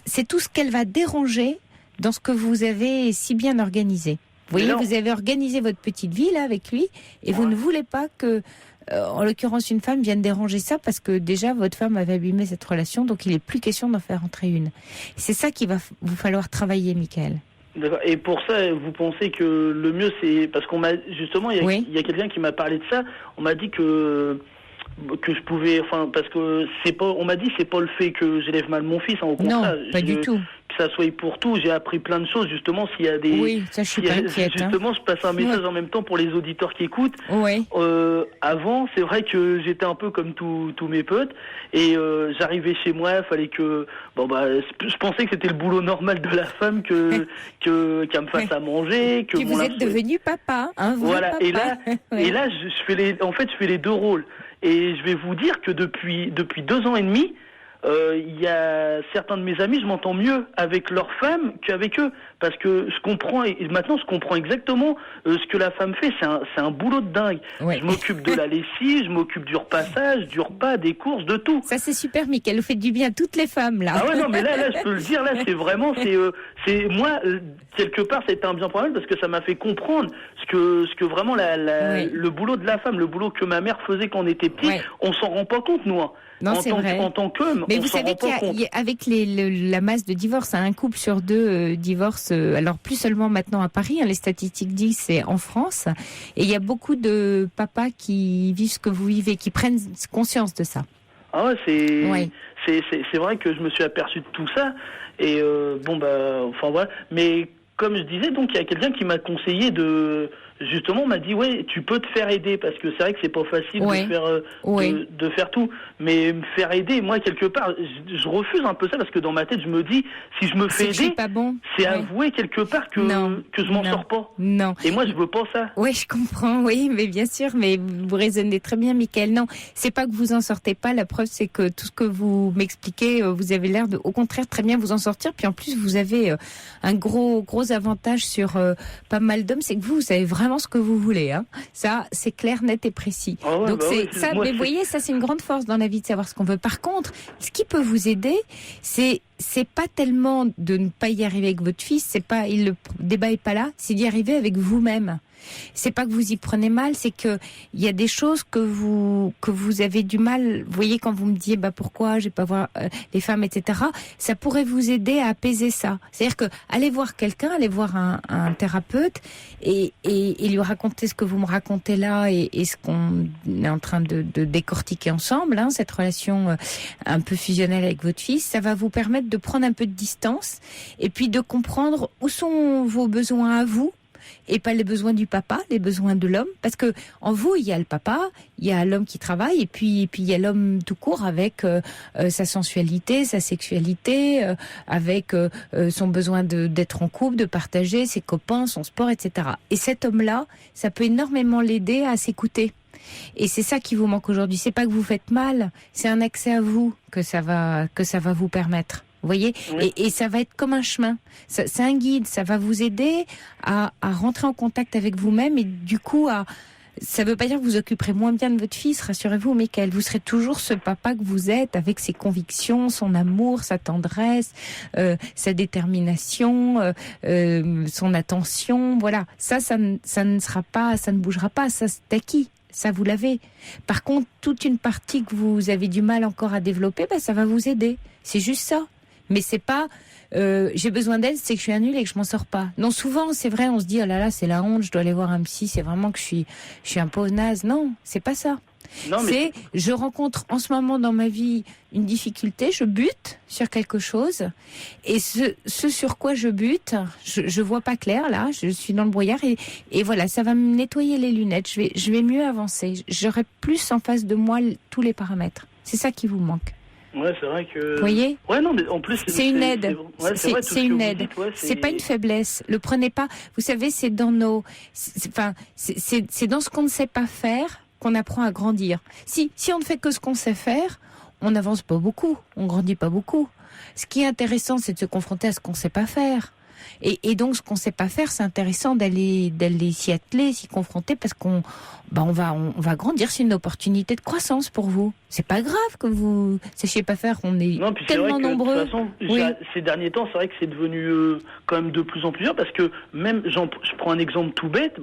C'est tout ce qu'elle va déranger dans ce que vous avez si bien organisé. Vous voyez, vous avez organisé votre petite vie là avec lui, et vous ne voulez pas que, en l'occurrence, une femme vienne déranger ça, parce que déjà votre femme avait abîmé cette relation, donc il n'est plus question d'en faire entrer une. C'est ça qu'il va vous falloir travailler, Michael. D'accord. Et pour ça, vous pensez que le mieux, c'est parce qu'on m'a justement, il y a quelqu'un qui m'a parlé de ça. On m'a dit que je pouvais, parce que on m'a dit c'est pas le fait que j'élève mal mon fils, au contraire. Non, pas du tout. Que ça soit pour tout, j'ai appris plein de choses, justement, s'il y a des... Oui, ça je suis pas inquiète. Justement, je passe un message en même temps pour les auditeurs qui écoutent. Oui. Avant, c'est vrai que j'étais un peu comme tous mes potes, et j'arrivais chez moi, il fallait que... je pensais que c'était le boulot normal de la femme qu'elle me fasse à manger, que... Puis vous êtes devenu papa, voilà, papa. Et là, je fais les deux rôles. Et je vais vous dire que depuis 2 ans et demi, il y a certains de mes amis, je m'entends mieux avec leurs femmes qu'avec eux, parce que je comprends, et maintenant je comprends exactement ce que la femme fait. C'est un boulot de dingue. Ouais. Je m'occupe de la lessive, je m'occupe du repassage, du repas, des courses, de tout. Ça c'est super, Michael, vous faites du bien à toutes les femmes là. Ah ouais, non, mais là je peux le dire, là c'est vraiment, c'est moi quelque part c'était un bien pour elle, parce que ça m'a fait comprendre ce que vraiment le boulot de la femme, le boulot que ma mère faisait quand on était petit, on s'en rend pas compte, nous. Non, c'est vrai. En tant qu'homme, mais vous savez qu'avec la masse de divorces, un couple sur 2 divorce, alors plus seulement maintenant à Paris, les statistiques disent c'est en France, et il y a beaucoup de papas qui vivent ce que vous vivez, qui prennent conscience de ça. Ah ouais, c'est vrai que je me suis aperçu de tout ça, et voilà. Mais comme je disais, donc il y a quelqu'un qui m'a conseillé justement, on m'a dit, ouais, tu peux te faire aider, parce que c'est vrai que c'est pas facile de faire tout. Mais me faire aider, moi, quelque part, je refuse un peu ça, parce que dans ma tête, je me dis, si je me fais aider, pas bon. C'est avouer quelque part que je m'en sors pas. Non. Et moi, je veux pas ça. Oui, je comprends, oui, mais bien sûr, mais vous raisonnez très bien, Mickaël. Non, c'est pas que vous en sortez pas. La preuve, c'est que tout ce que vous m'expliquez, vous avez l'air de, au contraire, très bien vous en sortir. Puis en plus, vous avez un gros avantage sur pas mal d'hommes, c'est que vous savez vraiment ce que vous voulez. Hein. Ça, c'est clair, net et précis. Ah ouais, donc mais vous voyez, ça, c'est une grande force dans la vie de savoir ce qu'on veut. Par contre, ce qui peut vous aider, c'est pas tellement de ne pas y arriver avec votre fils, le débat est pas là, c'est d'y arriver avec vous-même. C'est pas que vous y prenez mal, c'est que il y a des choses que vous avez du mal. Vous voyez, quand vous me dites pourquoi je vais pas voir les femmes, etc. Ça pourrait vous aider à apaiser ça. C'est-à-dire que allez voir quelqu'un, allez voir un thérapeute et lui raconter ce que vous me racontez là et ce qu'on est en train de décortiquer ensemble, hein, cette relation un peu fusionnelle avec votre fils. Ça va vous permettre de prendre un peu de distance et puis de comprendre où sont vos besoins à vous. Et pas les besoins du papa, les besoins de l'homme, parce que en vous il y a le papa, il y a l'homme qui travaille, et puis il y a l'homme tout court avec sa sensualité, sa sexualité, avec son besoin d'être en couple, de partager ses copains, son sport, etc. Et cet homme-là, ça peut énormément l'aider à s'écouter. Et c'est ça qui vous manque aujourd'hui. C'est pas que vous faites mal, c'est un accès à vous que ça va vous permettre. Vous voyez, oui. Et ça va être comme un chemin. C'est un guide. Ça va vous aider à rentrer en contact avec vous-même et du coup ça ne veut pas dire que vous occuperez moins bien de votre fils. Rassurez-vous, Mickaël, vous serez toujours ce papa que vous êtes, avec ses convictions, son amour, sa tendresse, sa détermination, son attention. Voilà, ça ne sera pas, ça ne bougera pas. Ça, c'est acquis. Ça, vous l'avez. Par contre, toute une partie que vous avez du mal encore à développer, ça va vous aider. C'est juste ça. Mais c'est pas j'ai besoin d'aide, c'est que je suis un nul et que je m'en sors pas. Non, souvent c'est vrai, on se dit oh là là, c'est la honte, je dois aller voir un psy, c'est vraiment que je suis un pauvre naze. Non, c'est pas ça. Non, mais je rencontre en ce moment dans ma vie une difficulté, je bute sur quelque chose et ce sur quoi je bute, je vois pas clair là, je suis dans le brouillard et voilà, ça va me nettoyer les lunettes, je vais mieux avancer, j'aurai plus en face de moi tous les paramètres. C'est ça qui vous manque. Ouais, c'est vrai que. Vous voyez ? Ouais, non, mais en plus. C'est une aide. C'est une aide. C'est pas une faiblesse. Le prenez pas. Vous savez, c'est dans c'est dans ce qu'on ne sait pas faire qu'on apprend à grandir. Si on ne fait que ce qu'on sait faire, on n'avance pas beaucoup. On grandit pas beaucoup. Ce qui est intéressant, c'est de se confronter à ce qu'on ne sait pas faire. Et donc, ce qu'on ne sait pas faire, c'est intéressant d'aller s'y atteler, s'y confronter, parce qu'on va grandir. C'est une opportunité de croissance pour vous. C'est pas grave que vous sachiez pas faire. On est tellement nombreux. De toute façon, ces derniers temps, c'est vrai que c'est devenu quand même de plus en plus dur, parce que même, je prends un exemple tout bête.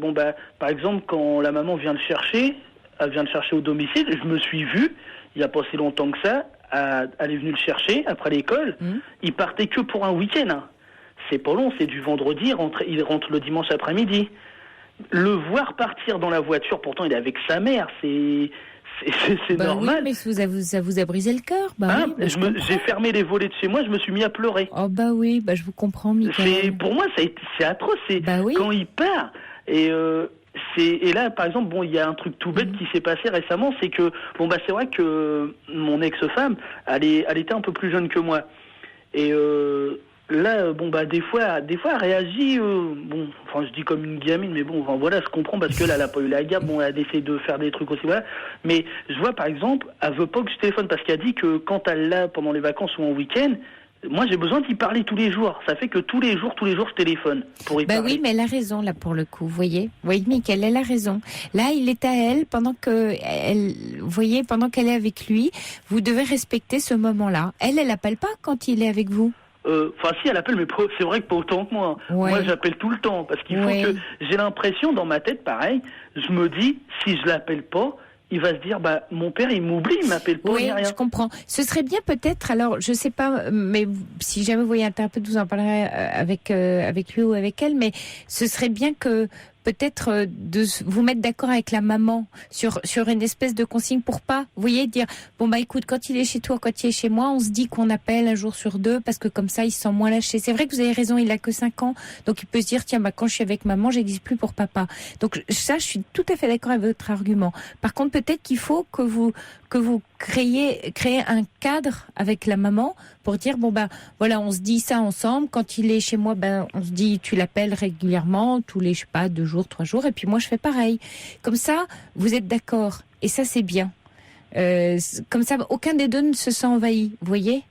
Par exemple, quand la maman vient le chercher, elle vient le chercher au domicile, je me suis vu, il n'y a pas si longtemps que ça, elle est venue le chercher après l'école. Il partait que pour un week-end. Hein. C'est pas long, c'est du vendredi, il rentre le dimanche après-midi. Le voir partir dans la voiture, pourtant il est avec sa mère, c'est normal. Oui, mais ça vous a brisé le cœur. J'ai fermé les volets de chez moi, je me suis mis à pleurer. Oh oui, je vous comprends, Mickaël. Pour moi, c'est atroce. Quand il part. Et là, par exemple, il y a un truc tout bête qui s'est passé récemment, c'est que c'est vrai que mon ex-femme, elle était un peu plus jeune que moi. Et là, des fois, elle réagit, je dis comme une gamine, mais voilà, je comprends parce que là, elle a pas eu la garde, elle essaie de faire des trucs aussi, voilà. Mais je vois, par exemple, elle veut pas que je téléphone parce qu'elle dit que quand elle l'a pendant les vacances ou en week-end, moi, j'ai besoin d'y parler tous les jours. Ça fait que tous les jours, je téléphone pour y parler. Oui, mais elle a raison, là, pour le coup, vous voyez. Vous voyez, Mickaël, elle a raison. Là, il est à elle, pendant qu'elle est avec lui, vous devez respecter ce moment-là. Elle appelle pas quand il est avec vous. Si elle appelle, mais c'est vrai que pas autant que moi. Ouais. Moi, j'appelle tout le temps parce qu'il faut que j'ai l'impression dans ma tête, pareil. Je me dis, si je l'appelle pas, il va se dire, mon père, il m'oublie, il m'appelle pas, ni rien. Oui, je comprends. Ce serait bien peut-être, alors, je sais pas, mais si jamais vous voyez un thérapeute, vous en parlerez avec lui ou avec elle, mais ce serait bien que peut-être de vous mettre d'accord avec la maman sur une espèce de consigne pour pas, vous voyez, dire bon bah écoute, quand il est chez toi, quand il est chez moi, on se dit qu'on appelle un jour sur deux parce que comme ça il se sent moins lâché. C'est vrai que vous avez raison, il a que 5 ans, donc il peut se dire tiens bah quand je suis avec maman, j'existe plus pour papa. Donc ça, je suis tout à fait d'accord avec votre argument. Par contre, peut-être qu'il faut que vous créez un cadre avec la maman pour dire bon bah voilà, on se dit ça ensemble. Quand il est chez moi, ben on se dit tu l'appelles régulièrement, tous les je sais pas 2 jours, 3 jours, et puis moi je fais pareil. Comme ça, vous êtes d'accord et ça c'est bien. Comme ça, aucun des deux ne se sent envahi. Vous voyez?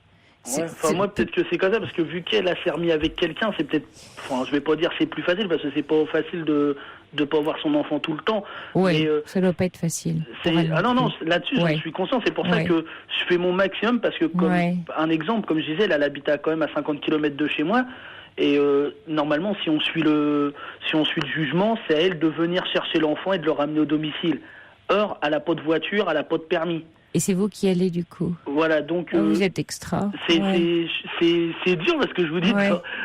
Ouais, enfin, moi, peut-être que c'est comme ça, parce que vu qu'elle s'est remis avec quelqu'un, c'est peut-être, enfin, je vais pas dire c'est plus facile, parce que c'est pas facile de pas voir son enfant tout le temps. Oui, ça doit pas être facile. Ah non, là-dessus, j'en suis conscient. C'est pour ça que je fais mon maximum, parce que comme un exemple, comme je disais, elle habite quand même à 50 km de chez moi. Et normalement, si on suit le jugement, c'est à elle de venir chercher l'enfant et de le ramener au domicile. Or, elle n'a pas de voiture, elle n'a pas de permis. Et c'est vous qui allez du coup. Voilà, donc vous êtes extra. C'est dur parce que je vous dis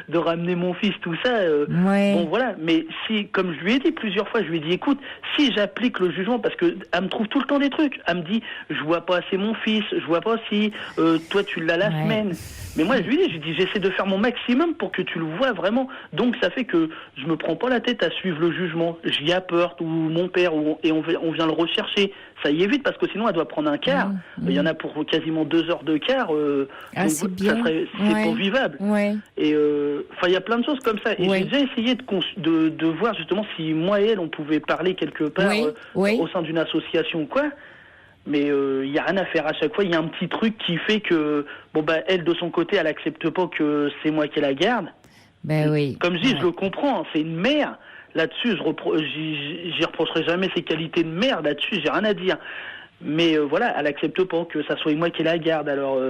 de ramener mon fils, tout ça. Bon voilà, mais si, comme je lui ai dit plusieurs fois, je lui ai dit écoute, si j'applique le jugement, parce que elle me trouve tout le temps des trucs, elle me dit je vois pas assez mon fils, je vois pas si toi tu l'as la semaine. Mais moi je lui ai dit j'essaie de faire mon maximum pour que tu le vois vraiment. Donc ça fait que je me prends pas la tête à suivre le jugement. J'y apporte ou mon père et on vient le rechercher. Ça y évite parce que sinon elle doit prendre un car. Il y en a pour quasiment 2 heures de car. C'est bien. C'est pas vivable. Et enfin il y a plein de choses comme ça. Et j'ai déjà essayé de voir justement si moi et elle on pouvait parler quelque part au sein d'une association ou quoi. Mais il y a rien à faire à chaque fois. Il y a un petit truc qui fait que bon bah elle de son côté elle accepte pas que c'est moi qui la garde. Ben oui. Comme je dis, je le comprends. C'est une mère. Là-dessus, j'y reprocherai jamais ses qualités de mère. Là-dessus, j'ai rien à dire. Mais voilà, elle accepte pas que ça soit moi qui la garde. Alors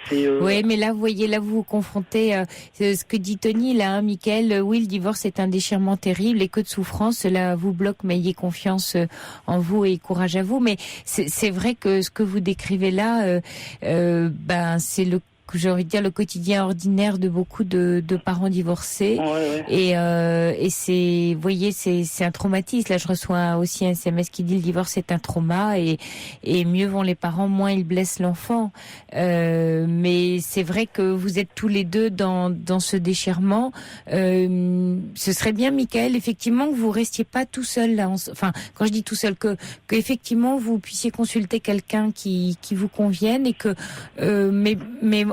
c'est. Oui, mais là, vous voyez, là, vous vous confrontez. Ce que dit Tony, là, Mickaël, oui, le divorce est un déchirement terrible et que de souffrance. Cela vous bloque, mais ayez confiance en vous et courage à vous. Mais c'est vrai que ce que vous décrivez là, ben, c'est j'ai envie de dire le quotidien ordinaire de beaucoup de parents divorcés. Et c'est, vous voyez, c'est un traumatisme. Là, je reçois aussi un SMS qui dit le divorce est un trauma et mieux vont les parents, moins ils blessent l'enfant. Mais c'est vrai que vous êtes tous les deux dans ce déchirement. Ce serait bien, Mickaël, effectivement, que vous restiez pas tout seul là. Enfin, quand je dis tout seul, que effectivement vous puissiez consulter quelqu'un qui vous convienne et que, mais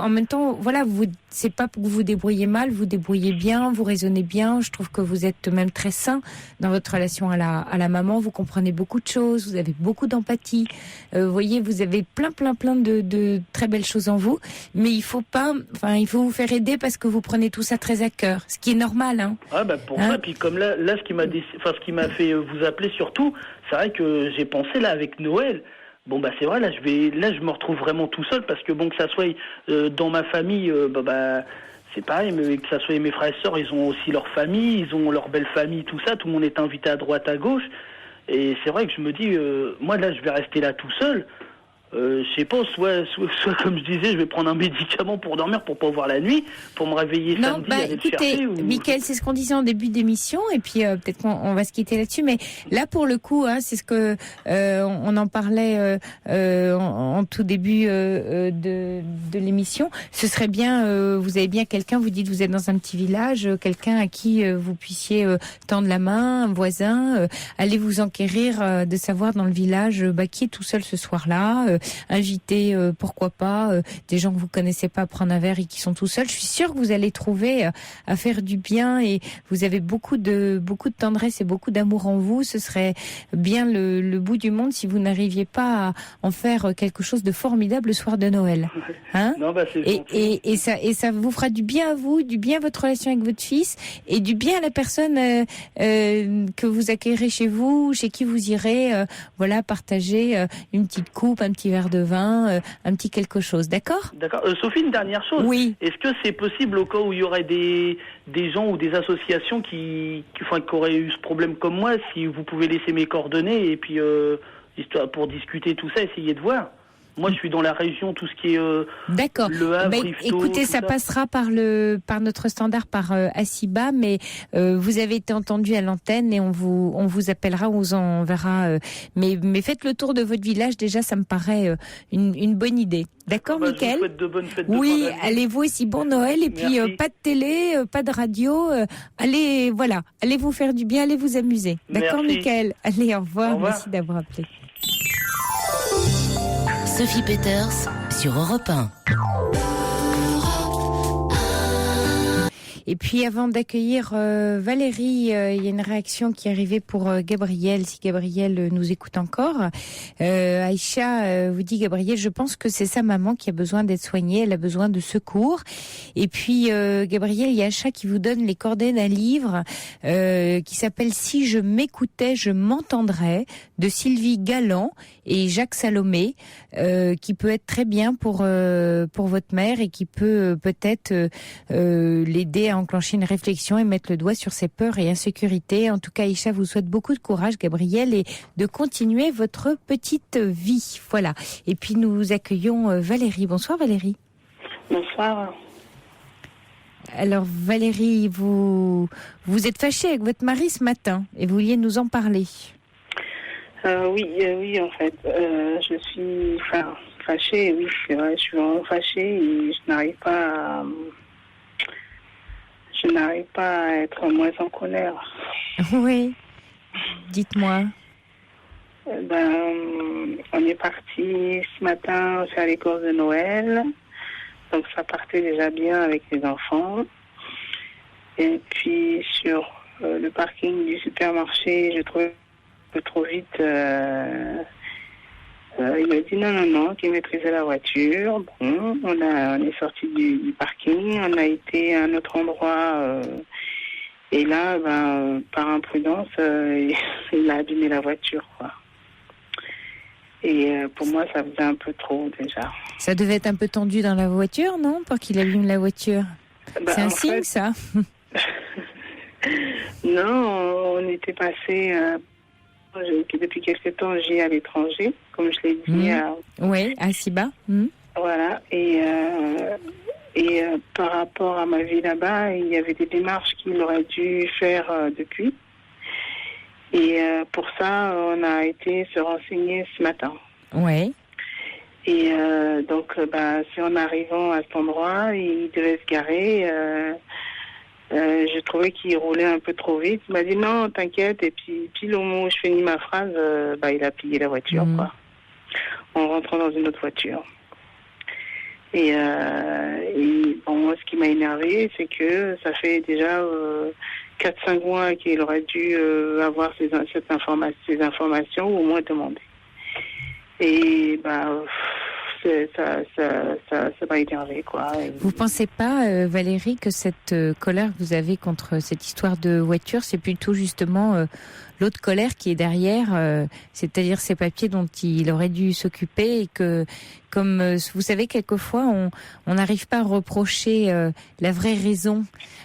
en même temps, voilà, c'est pas pour que vous vous débrouillez mal, vous débrouillez bien, vous raisonnez bien. Je trouve que vous êtes même très sain dans votre relation à la maman. Vous comprenez beaucoup de choses, vous avez beaucoup d'empathie. Vous voyez, vous avez plein de très belles choses en vous. Mais il faut vous faire aider parce que vous prenez tout ça très à cœur, ce qui est normal, hein. Ah bah pour ça. Puis comme là, ce qui m'a fait vous appeler surtout, c'est vrai que j'ai pensé là avec Noël. Bon bah c'est vrai, là je me retrouve vraiment tout seul parce que bon, que ça soit dans ma famille, c'est pareil, mais que ça soit mes frères et sœurs, ils ont aussi leur famille, ils ont leur belle famille, tout ça, tout le monde est invité à droite, à gauche, et c'est vrai que je me dis, moi là je vais rester là tout seul. Je sais pas, soit comme je disais, je vais prendre un médicament pour dormir, pour pas voir la nuit, pour me réveiller samedi, aller le chercher. Mickaël, c'est ce qu'on disait en début d'émission, et puis peut-être qu'on va se quitter là-dessus, mais là pour le coup, hein, c'est ce que on en parlait en tout début de l'émission. Ce serait bien, vous avez bien quelqu'un, vous dites vous êtes dans un petit village, quelqu'un à qui vous puissiez tendre la main, un voisin, allez vous enquérir de savoir dans le village qui est tout seul ce soir-là. Inviter, pourquoi pas, des gens que vous connaissez pas à prendre un verre et qui sont tout seuls. Je suis sûre que vous allez trouver à faire du bien et vous avez beaucoup de tendresse et beaucoup d'amour en vous. Ce serait bien le bout du monde si vous n'arriviez pas à en faire quelque chose de formidable le soir de Noël. Hein? Non, bah, c'est et ça vous fera du bien à vous, du bien à votre relation avec votre fils et du bien à la personne que vous accueillerez chez vous, chez qui vous irez, partager une petite coupe, un petit verre de vin, un petit quelque chose, d'accord ? D'accord. Sophie, une dernière chose. Oui. Est-ce que c'est possible au cas où il y aurait des gens ou des associations qui auraient eu ce problème comme moi, si vous pouvez laisser mes coordonnées et puis histoire pour discuter tout ça, essayer de voir. Moi, je suis dans la région, tout ce qui est D'accord. Le Havre, Yvetot, Écoutez, tout ça passera par notre standard, par Assiba, mais vous avez été entendu à l'antenne et on vous appellera, on vous enverra. Mais faites le tour de votre village, déjà, ça me paraît une bonne idée. D'accord, Mickaël ? Je vous souhaite de bonnes fêtes de Oui, fin d'année. allez-vous aussi, bon Noël, et puis Merci. pas de télé, pas de radio, allez vous faire du bien, allez vous amuser. D'accord, Merci. Mickaël ? Allez, au revoir, Au revoir. merci d'avoir appelé. Sophie Peters sur Europe 1. Et puis avant d'accueillir Valérie, il y a une réaction qui est arrivée pour Gabriel, si Gabriel nous écoute encore. Aïcha vous dit, Gabriel, je pense que c'est sa maman qui a besoin d'être soignée, elle a besoin de secours. Et puis Gabriel, il y a Aïcha qui vous donne les coordonnées d'un livre qui s'appelle « Si je m'écoutais, je m'entendrais » de Sylvie Galland et Jacques Salomé, qui peut être très bien pour votre mère et qui peut peut-être l'aider à enclencher une réflexion et mettre le doigt sur ses peurs et insécurités. En tout cas, Aïcha vous souhaite beaucoup de courage, Gabriel, et de continuer votre petite vie. Voilà. Et puis nous accueillons Valérie. Bonsoir Valérie. Bonsoir. Alors Valérie, vous êtes fâchée avec votre mari ce matin et vous vouliez nous en parler. Oui, en fait, je suis fâchée, oui, c'est vrai, je suis vraiment fâchée et je n'arrive pas à être moins en colère. Oui, dites-moi. On est parti ce matin faire les courses de Noël, donc ça partait déjà bien avec les enfants. Et puis sur le parking du supermarché, je trouvais un peu trop vite. Il m'a dit non, qu'il maîtrisait la voiture. Bon, on est sorti du parking, on a été à un autre endroit et là, par imprudence, il a abîmé la voiture, quoi. Et pour moi, ça faisait un peu trop déjà. Ça devait être un peu tendu dans la voiture, non, pour qu'il abîme la voiture. C'est un signe, ça. Non, on était passé. Depuis quelque temps, j'ai à l'étranger, comme je l'ai dit. Oui, à Siba. Voilà. Et par rapport à ma vie là-bas, il y avait des démarches qu'il aurait dû faire depuis. Et pour ça, on a été se renseigner ce matin. Oui. Et donc, si en arrivant à cet endroit, il devait se garer. Je trouvais qu'il roulait un peu trop vite. Il m'a dit non, t'inquiète. Et puis, pile au moment où je finis ma phrase, il a pillé la voiture, quoi. En rentrant dans une autre voiture. Et bon, ce qui m'a énervé, c'est que ça fait déjà 4-5 mois qu'il aurait dû avoir ces informations ou au moins demander. Et ça m'a énervé, quoi. Vous pensez pas, Valérie, que cette colère que vous avez contre cette histoire de voiture, c'est plutôt justement l'autre colère qui est derrière, c'est-à-dire ces papiers dont il aurait dû s'occuper et que, comme vous savez, quelquefois on n'arrive pas à reprocher la vraie raison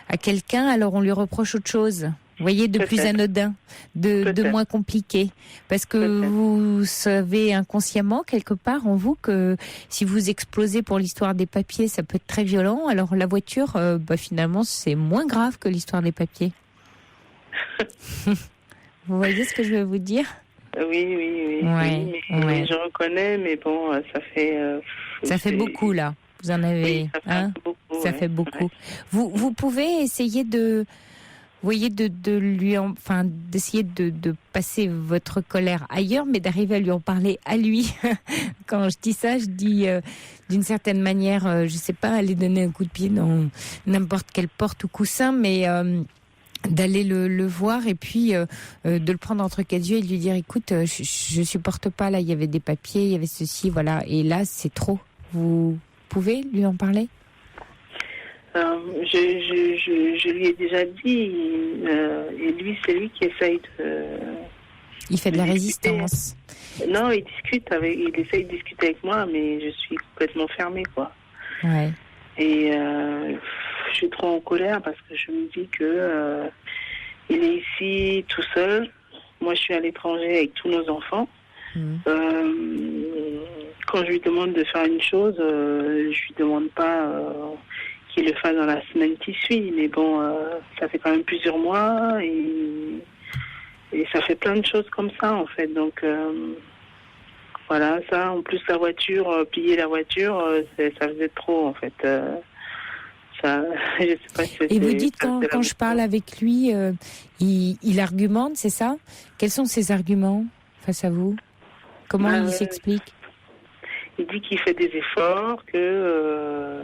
à quelqu'un, alors on lui reproche autre chose. Vous voyez, de plus anodin, de moins compliqué. Parce que vous savez inconsciemment, quelque part, en vous, que si vous explosez pour l'histoire des papiers, ça peut être très violent. Alors la voiture, finalement, c'est moins grave que l'histoire des papiers. Vous voyez ce que je veux vous dire ? Oui. Ouais. Je reconnais, mais bon, ça fait... ça fait beaucoup, là. Vous en avez... Oui, ça fait beaucoup. Vous pouvez essayer de... Vous voyez, d'essayer de passer votre colère ailleurs, mais d'arriver à lui en parler à lui. Quand je dis ça, je dis d'une certaine manière, je sais pas, aller donner un coup de pied dans n'importe quelle porte ou coussin, mais d'aller le voir et puis de le prendre entre quatre yeux et de lui dire, écoute, je supporte pas, là, il y avait des papiers, il y avait ceci, voilà, et là, c'est trop. Vous pouvez lui en parler ? Je lui ai déjà dit, et lui, c'est lui qui essaye de... Il fait de la résistance. Non, il essaye de discuter avec moi, mais je suis complètement fermée, quoi. Ouais. Et je suis trop en colère parce que je me dis que il est ici tout seul. Moi, je suis à l'étranger avec tous nos enfants. Comment quand je lui demande de faire une chose, je lui demande pas qu'il le fasse dans la semaine qui suit. Mais bon, ça fait quand même plusieurs mois et ça fait plein de choses comme ça, en fait. Donc, voilà, ça, en plus la voiture, plier la voiture, ça faisait trop, en fait. Ça, je sais pas si et vous dites, quand je parle avec lui, il argumente, c'est ça? Quels sont ses arguments face à vous? Comment il s'explique? Il dit qu'il fait des efforts, que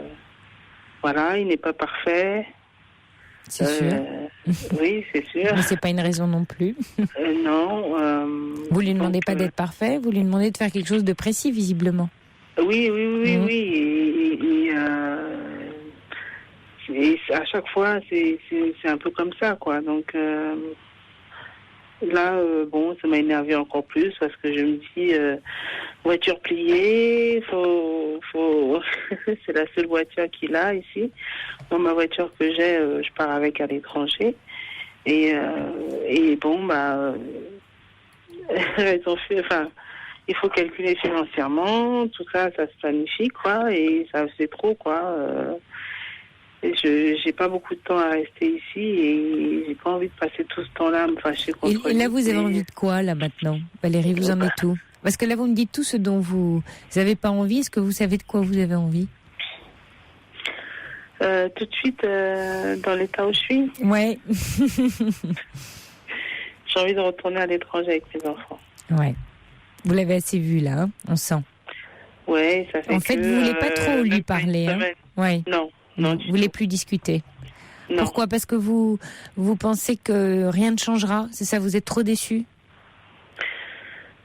voilà, il n'est pas parfait. C'est sûr. Oui, c'est sûr. Mais c'est pas une raison non plus. Non. Vous lui demandez pas d'être parfait, vous lui demandez de faire quelque chose de précis, visiblement. Oui. Et à chaque fois, c'est un peu comme ça, quoi. Donc là, bon, ça m'a énervé encore plus parce que je me dis, voiture pliée, faut c'est la seule voiture qu'il a ici. Moi, ma voiture que j'ai, je pars avec à l'étranger. Et bon, bah, elles ont fait, enfin, il faut calculer financièrement, tout ça, ça se planifie, quoi, et ça c'est trop, quoi. Et j'ai pas beaucoup de temps à rester ici et j'ai pas envie de passer tout ce temps-là à me fâcher contre lui. Et là, vous avez envie de quoi, là, maintenant? Valérie, vous en êtes où? Parce que là, vous me dites tout ce dont vous avez pas envie. Est-ce que vous savez de quoi vous avez envie? Tout de suite, dans l'état où je suis? Ouais. J'ai envie de retourner à l'étranger avec mes enfants. Ouais. Vous l'avez assez vu, là, hein, on sent. Ouais, ça fait en fait, vous voulez pas trop lui parler, hein? Ouais. Non. Vous voulez plus discuter. Non. Pourquoi? Parce que vous pensez que rien ne changera? C'est ça, vous êtes trop déçu?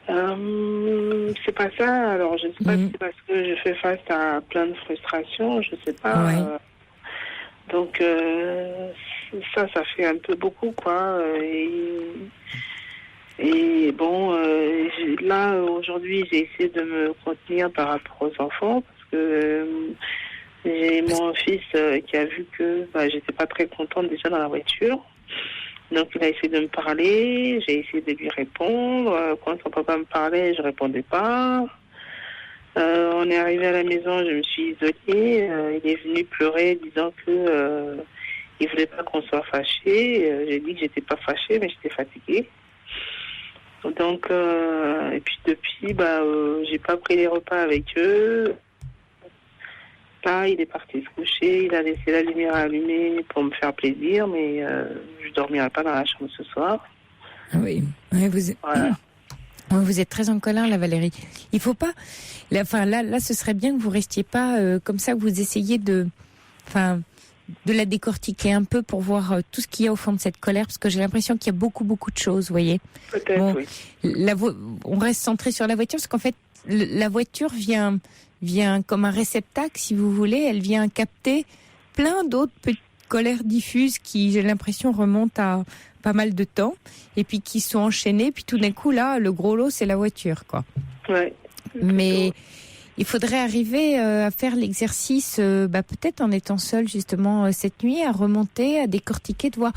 C'est pas ça. Alors, je sais pas si c'est parce que je fais face à plein de frustrations, je sais pas. Ouais. Donc, ça fait un peu beaucoup, quoi. Et bon, là, aujourd'hui, j'ai essayé de me contenir par rapport aux enfants parce que j'ai mon fils qui a vu que j'étais pas très contente déjà dans la voiture. Donc il a essayé de me parler, j'ai essayé de lui répondre. Quand son papa me parlait, je répondais pas. On est arrivé à la maison, je me suis isolée. Il est venu pleurer disant que il voulait pas qu'on soit fâchés. J'ai dit que j'étais pas fâchée, mais j'étais fatiguée. Donc et puis depuis, j'ai pas pris les repas avec eux. Là, il est parti se coucher, il a laissé la lumière allumée pour me faire plaisir, mais je dormirai pas dans la chambre ce soir. Oui, vous êtes très en colère, là, Valérie. Il faut pas. Là, ce serait bien que vous restiez pas comme ça, que vous essayiez de la décortiquer un peu pour voir tout ce qu'il y a au fond de cette colère, parce que j'ai l'impression qu'il y a beaucoup de choses, vous voyez. Peut-être, oui. On reste centré sur la voiture, parce qu'en fait, la voiture vient comme un réceptacle, si vous voulez. Elle vient capter plein d'autres petites colères diffuses qui, j'ai l'impression, remontent à pas mal de temps et puis qui sont enchaînées. Puis tout d'un coup, là, le gros lot, c'est la voiture, quoi. Ouais. Mais il faudrait arriver à faire l'exercice, peut-être en étant seul, justement, cette nuit, à remonter, à décortiquer, de voir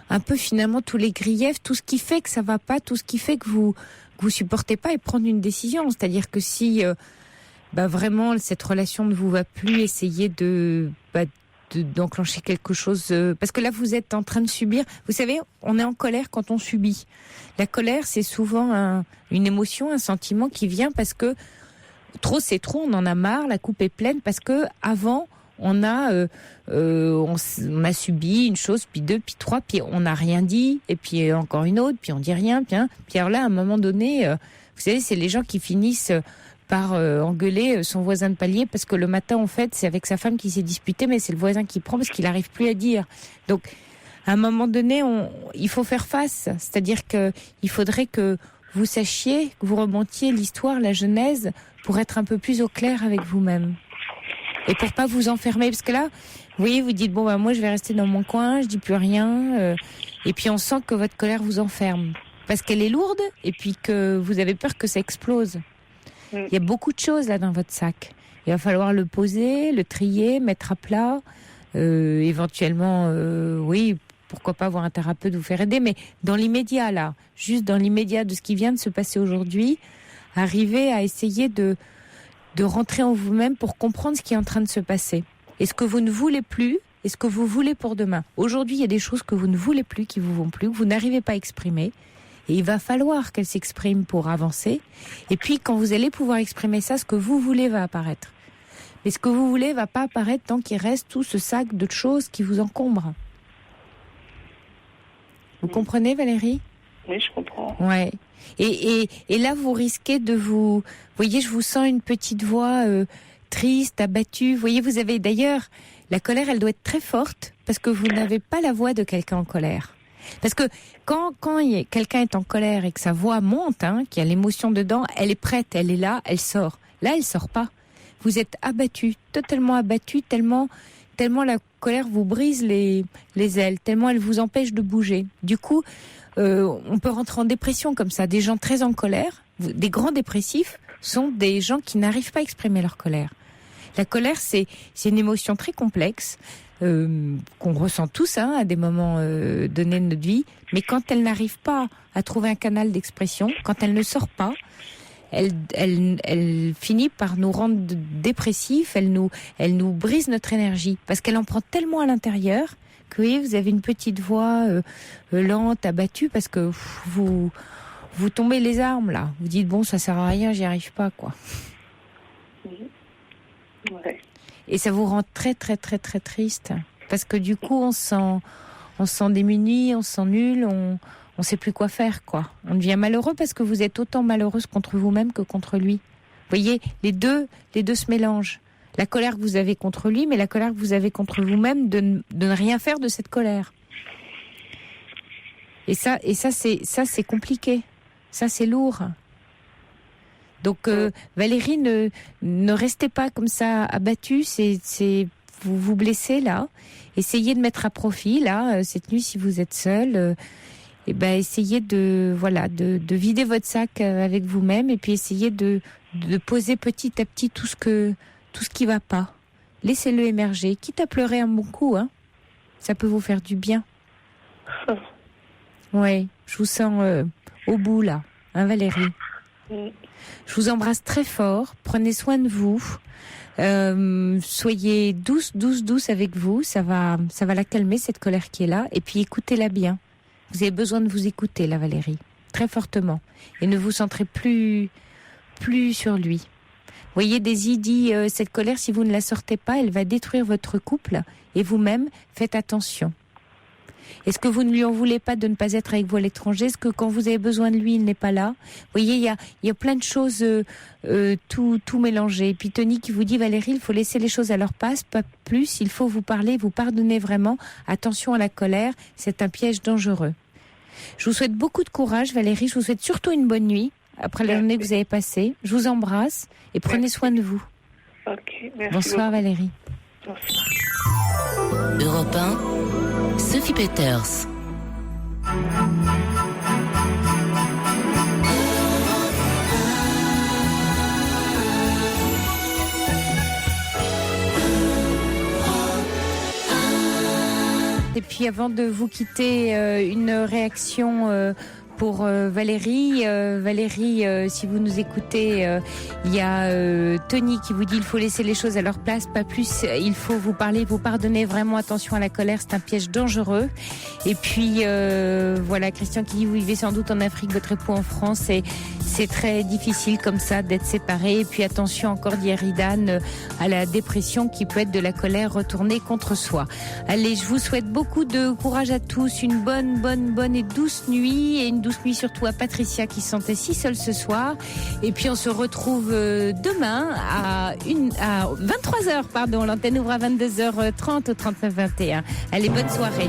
un peu, finalement, tous les griefs, tout ce qui fait que ça va pas, tout ce qui fait que vous supportez pas, et prendre une décision. C'est-à-dire que si vraiment cette relation ne vous va plus, essayez d'enclencher quelque chose, parce que là vous êtes en train de subir. Vous savez, on est en colère quand on subit. La colère, c'est souvent une émotion, un sentiment qui vient parce que trop c'est trop, on en a marre, la coupe est pleine, parce que avant on a subi une chose, puis deux, puis trois, puis on n'a rien dit, et puis encore une autre, puis on dit rien, puis alors là, à un moment donné, vous savez, c'est les gens qui finissent par engueuler son voisin de palier, parce que le matin, en fait, c'est avec sa femme qui s'est disputée, mais c'est le voisin qui prend parce qu'il n'arrive plus à dire. Donc, à un moment donné, il faut faire face. C'est-à-dire que il faudrait que vous sachiez, que vous remontiez l'histoire, la genèse, pour être un peu plus au clair avec vous-même. Et pour pas vous enfermer, parce que là, oui, vous dites, moi je vais rester dans mon coin, je dis plus rien, et puis on sent que votre colère vous enferme. Parce qu'elle est lourde, et puis que vous avez peur que ça explose. Il y a beaucoup de choses là dans votre sac. Il va falloir le poser, le trier, mettre à plat, éventuellement, oui, pourquoi pas avoir un thérapeute vous faire aider, mais dans l'immédiat là, juste dans l'immédiat de ce qui vient de se passer aujourd'hui, arriver à essayer de de rentrer en vous-même pour comprendre ce qui est en train de se passer. Et ce que vous ne voulez plus, et ce que vous voulez pour demain. Aujourd'hui, il y a des choses que vous ne voulez plus, qui vous vont plus, que vous n'arrivez pas à exprimer. Et il va falloir qu'elles s'expriment pour avancer. Et puis, quand vous allez pouvoir exprimer ça, ce que vous voulez va apparaître. Mais ce que vous voulez va pas apparaître tant qu'il reste tout ce sac de choses qui vous encombre. Vous comprenez, Valérie ? Oui, je comprends. Ouais. Et là, vous risquez de vous... Vous voyez, je vous sens une petite voix triste, abattue. Vous voyez, vous avez d'ailleurs... La colère, elle doit être très forte parce que vous n'avez pas la voix de quelqu'un en colère. Parce que quand quelqu'un est en colère et que sa voix monte, qu'il y a l'émotion dedans, elle est prête, elle est là, elle sort. Là, elle sort pas. Vous êtes abattu, totalement abattu, tellement la colère vous brise les ailes, tellement elle vous empêche de bouger. Du coup, on peut rentrer en dépression comme ça. Des gens très en colère, des grands dépressifs, sont des gens qui n'arrivent pas à exprimer leur colère. La colère, c'est une émotion très complexe qu'on ressent tous à des moments donnés de notre vie, mais quand elle n'arrive pas à trouver un canal d'expression, quand elle ne sort pas, elle finit par nous rendre dépressifs, elle nous brise notre énergie, parce qu'elle en prend tellement à l'intérieur que vous avez une petite voix lente, abattue, parce que vous tombez les armes là. Vous dites bon, ça sert à rien, j'y arrive pas quoi. Ouais. Et ça vous rend très très très très triste, parce que du coup on se sent démuni, on se sent nul, on sait plus quoi faire quoi. On devient malheureux parce que vous êtes autant malheureuse contre vous-même que contre lui. Vous voyez, les deux se mélangent. La colère que vous avez contre lui, mais la colère que vous avez contre vous-même de ne rien faire de cette colère. Et ça c'est compliqué. Ça c'est lourd. Donc Valérie, ne restez pas comme ça abattue, vous vous blessez là. Essayez de mettre à profit là cette nuit si vous êtes seule. Essayez de vider votre sac avec vous-même et puis essayez de poser petit à petit tout ce qui va pas. Laissez-le émerger, quitte à pleurer un bon coup, ça peut vous faire du bien. Ouais, je vous sens au bout là, Valérie. Je vous embrasse très fort, prenez soin de vous, soyez douce avec vous, ça va la calmer cette colère qui est là, et puis écoutez-la bien. Vous avez besoin de vous écouter là, Valérie, très fortement, et ne vous centrez plus sur lui. Vous voyez, Daisy dit, cette colère, si vous ne la sortez pas, elle va détruire votre couple, et vous-même, faites attention. Est-ce que vous ne lui en voulez pas de ne pas être avec vous à l'étranger? Est-ce que quand vous avez besoin de lui, il n'est pas là? Vous voyez, il y a plein de choses tout mélangé. Et puis Tony qui vous dit, Valérie, il faut laisser les choses à leur place, pas plus. Il faut vous parler, vous pardonner vraiment. Attention à la colère, c'est un piège dangereux. Je vous souhaite beaucoup de courage, Valérie. Je vous souhaite surtout une bonne nuit après la journée que vous avez passée. Je vous embrasse et prenez soin de vous. Ok, merci. Bonsoir, beaucoup. Valérie. Bonsoir. Europe 1, Sophie Peters. Et puis avant de vous quitter, une réaction pour Valérie. Valérie, si vous nous écoutez, il y a Tony qui vous dit il faut laisser les choses à leur place, pas plus. Il faut vous parler, vous pardonner. Vraiment attention à la colère, c'est un piège dangereux. Et puis voilà, Christian qui dit vous vivez sans doute en Afrique, votre époux en France, et c'est très difficile comme ça d'être séparés. Et puis attention encore, dit Eridan, à la dépression qui peut être de la colère retournée contre soi. Allez, je vous souhaite beaucoup de courage à tous, une bonne et douce nuit, et une douce nuit surtout à Patricia qui se sentait si seule ce soir. Et puis on se retrouve demain à 23h, l'antenne ouvre à 22h30 au 39 21. Allez, bonne soirée.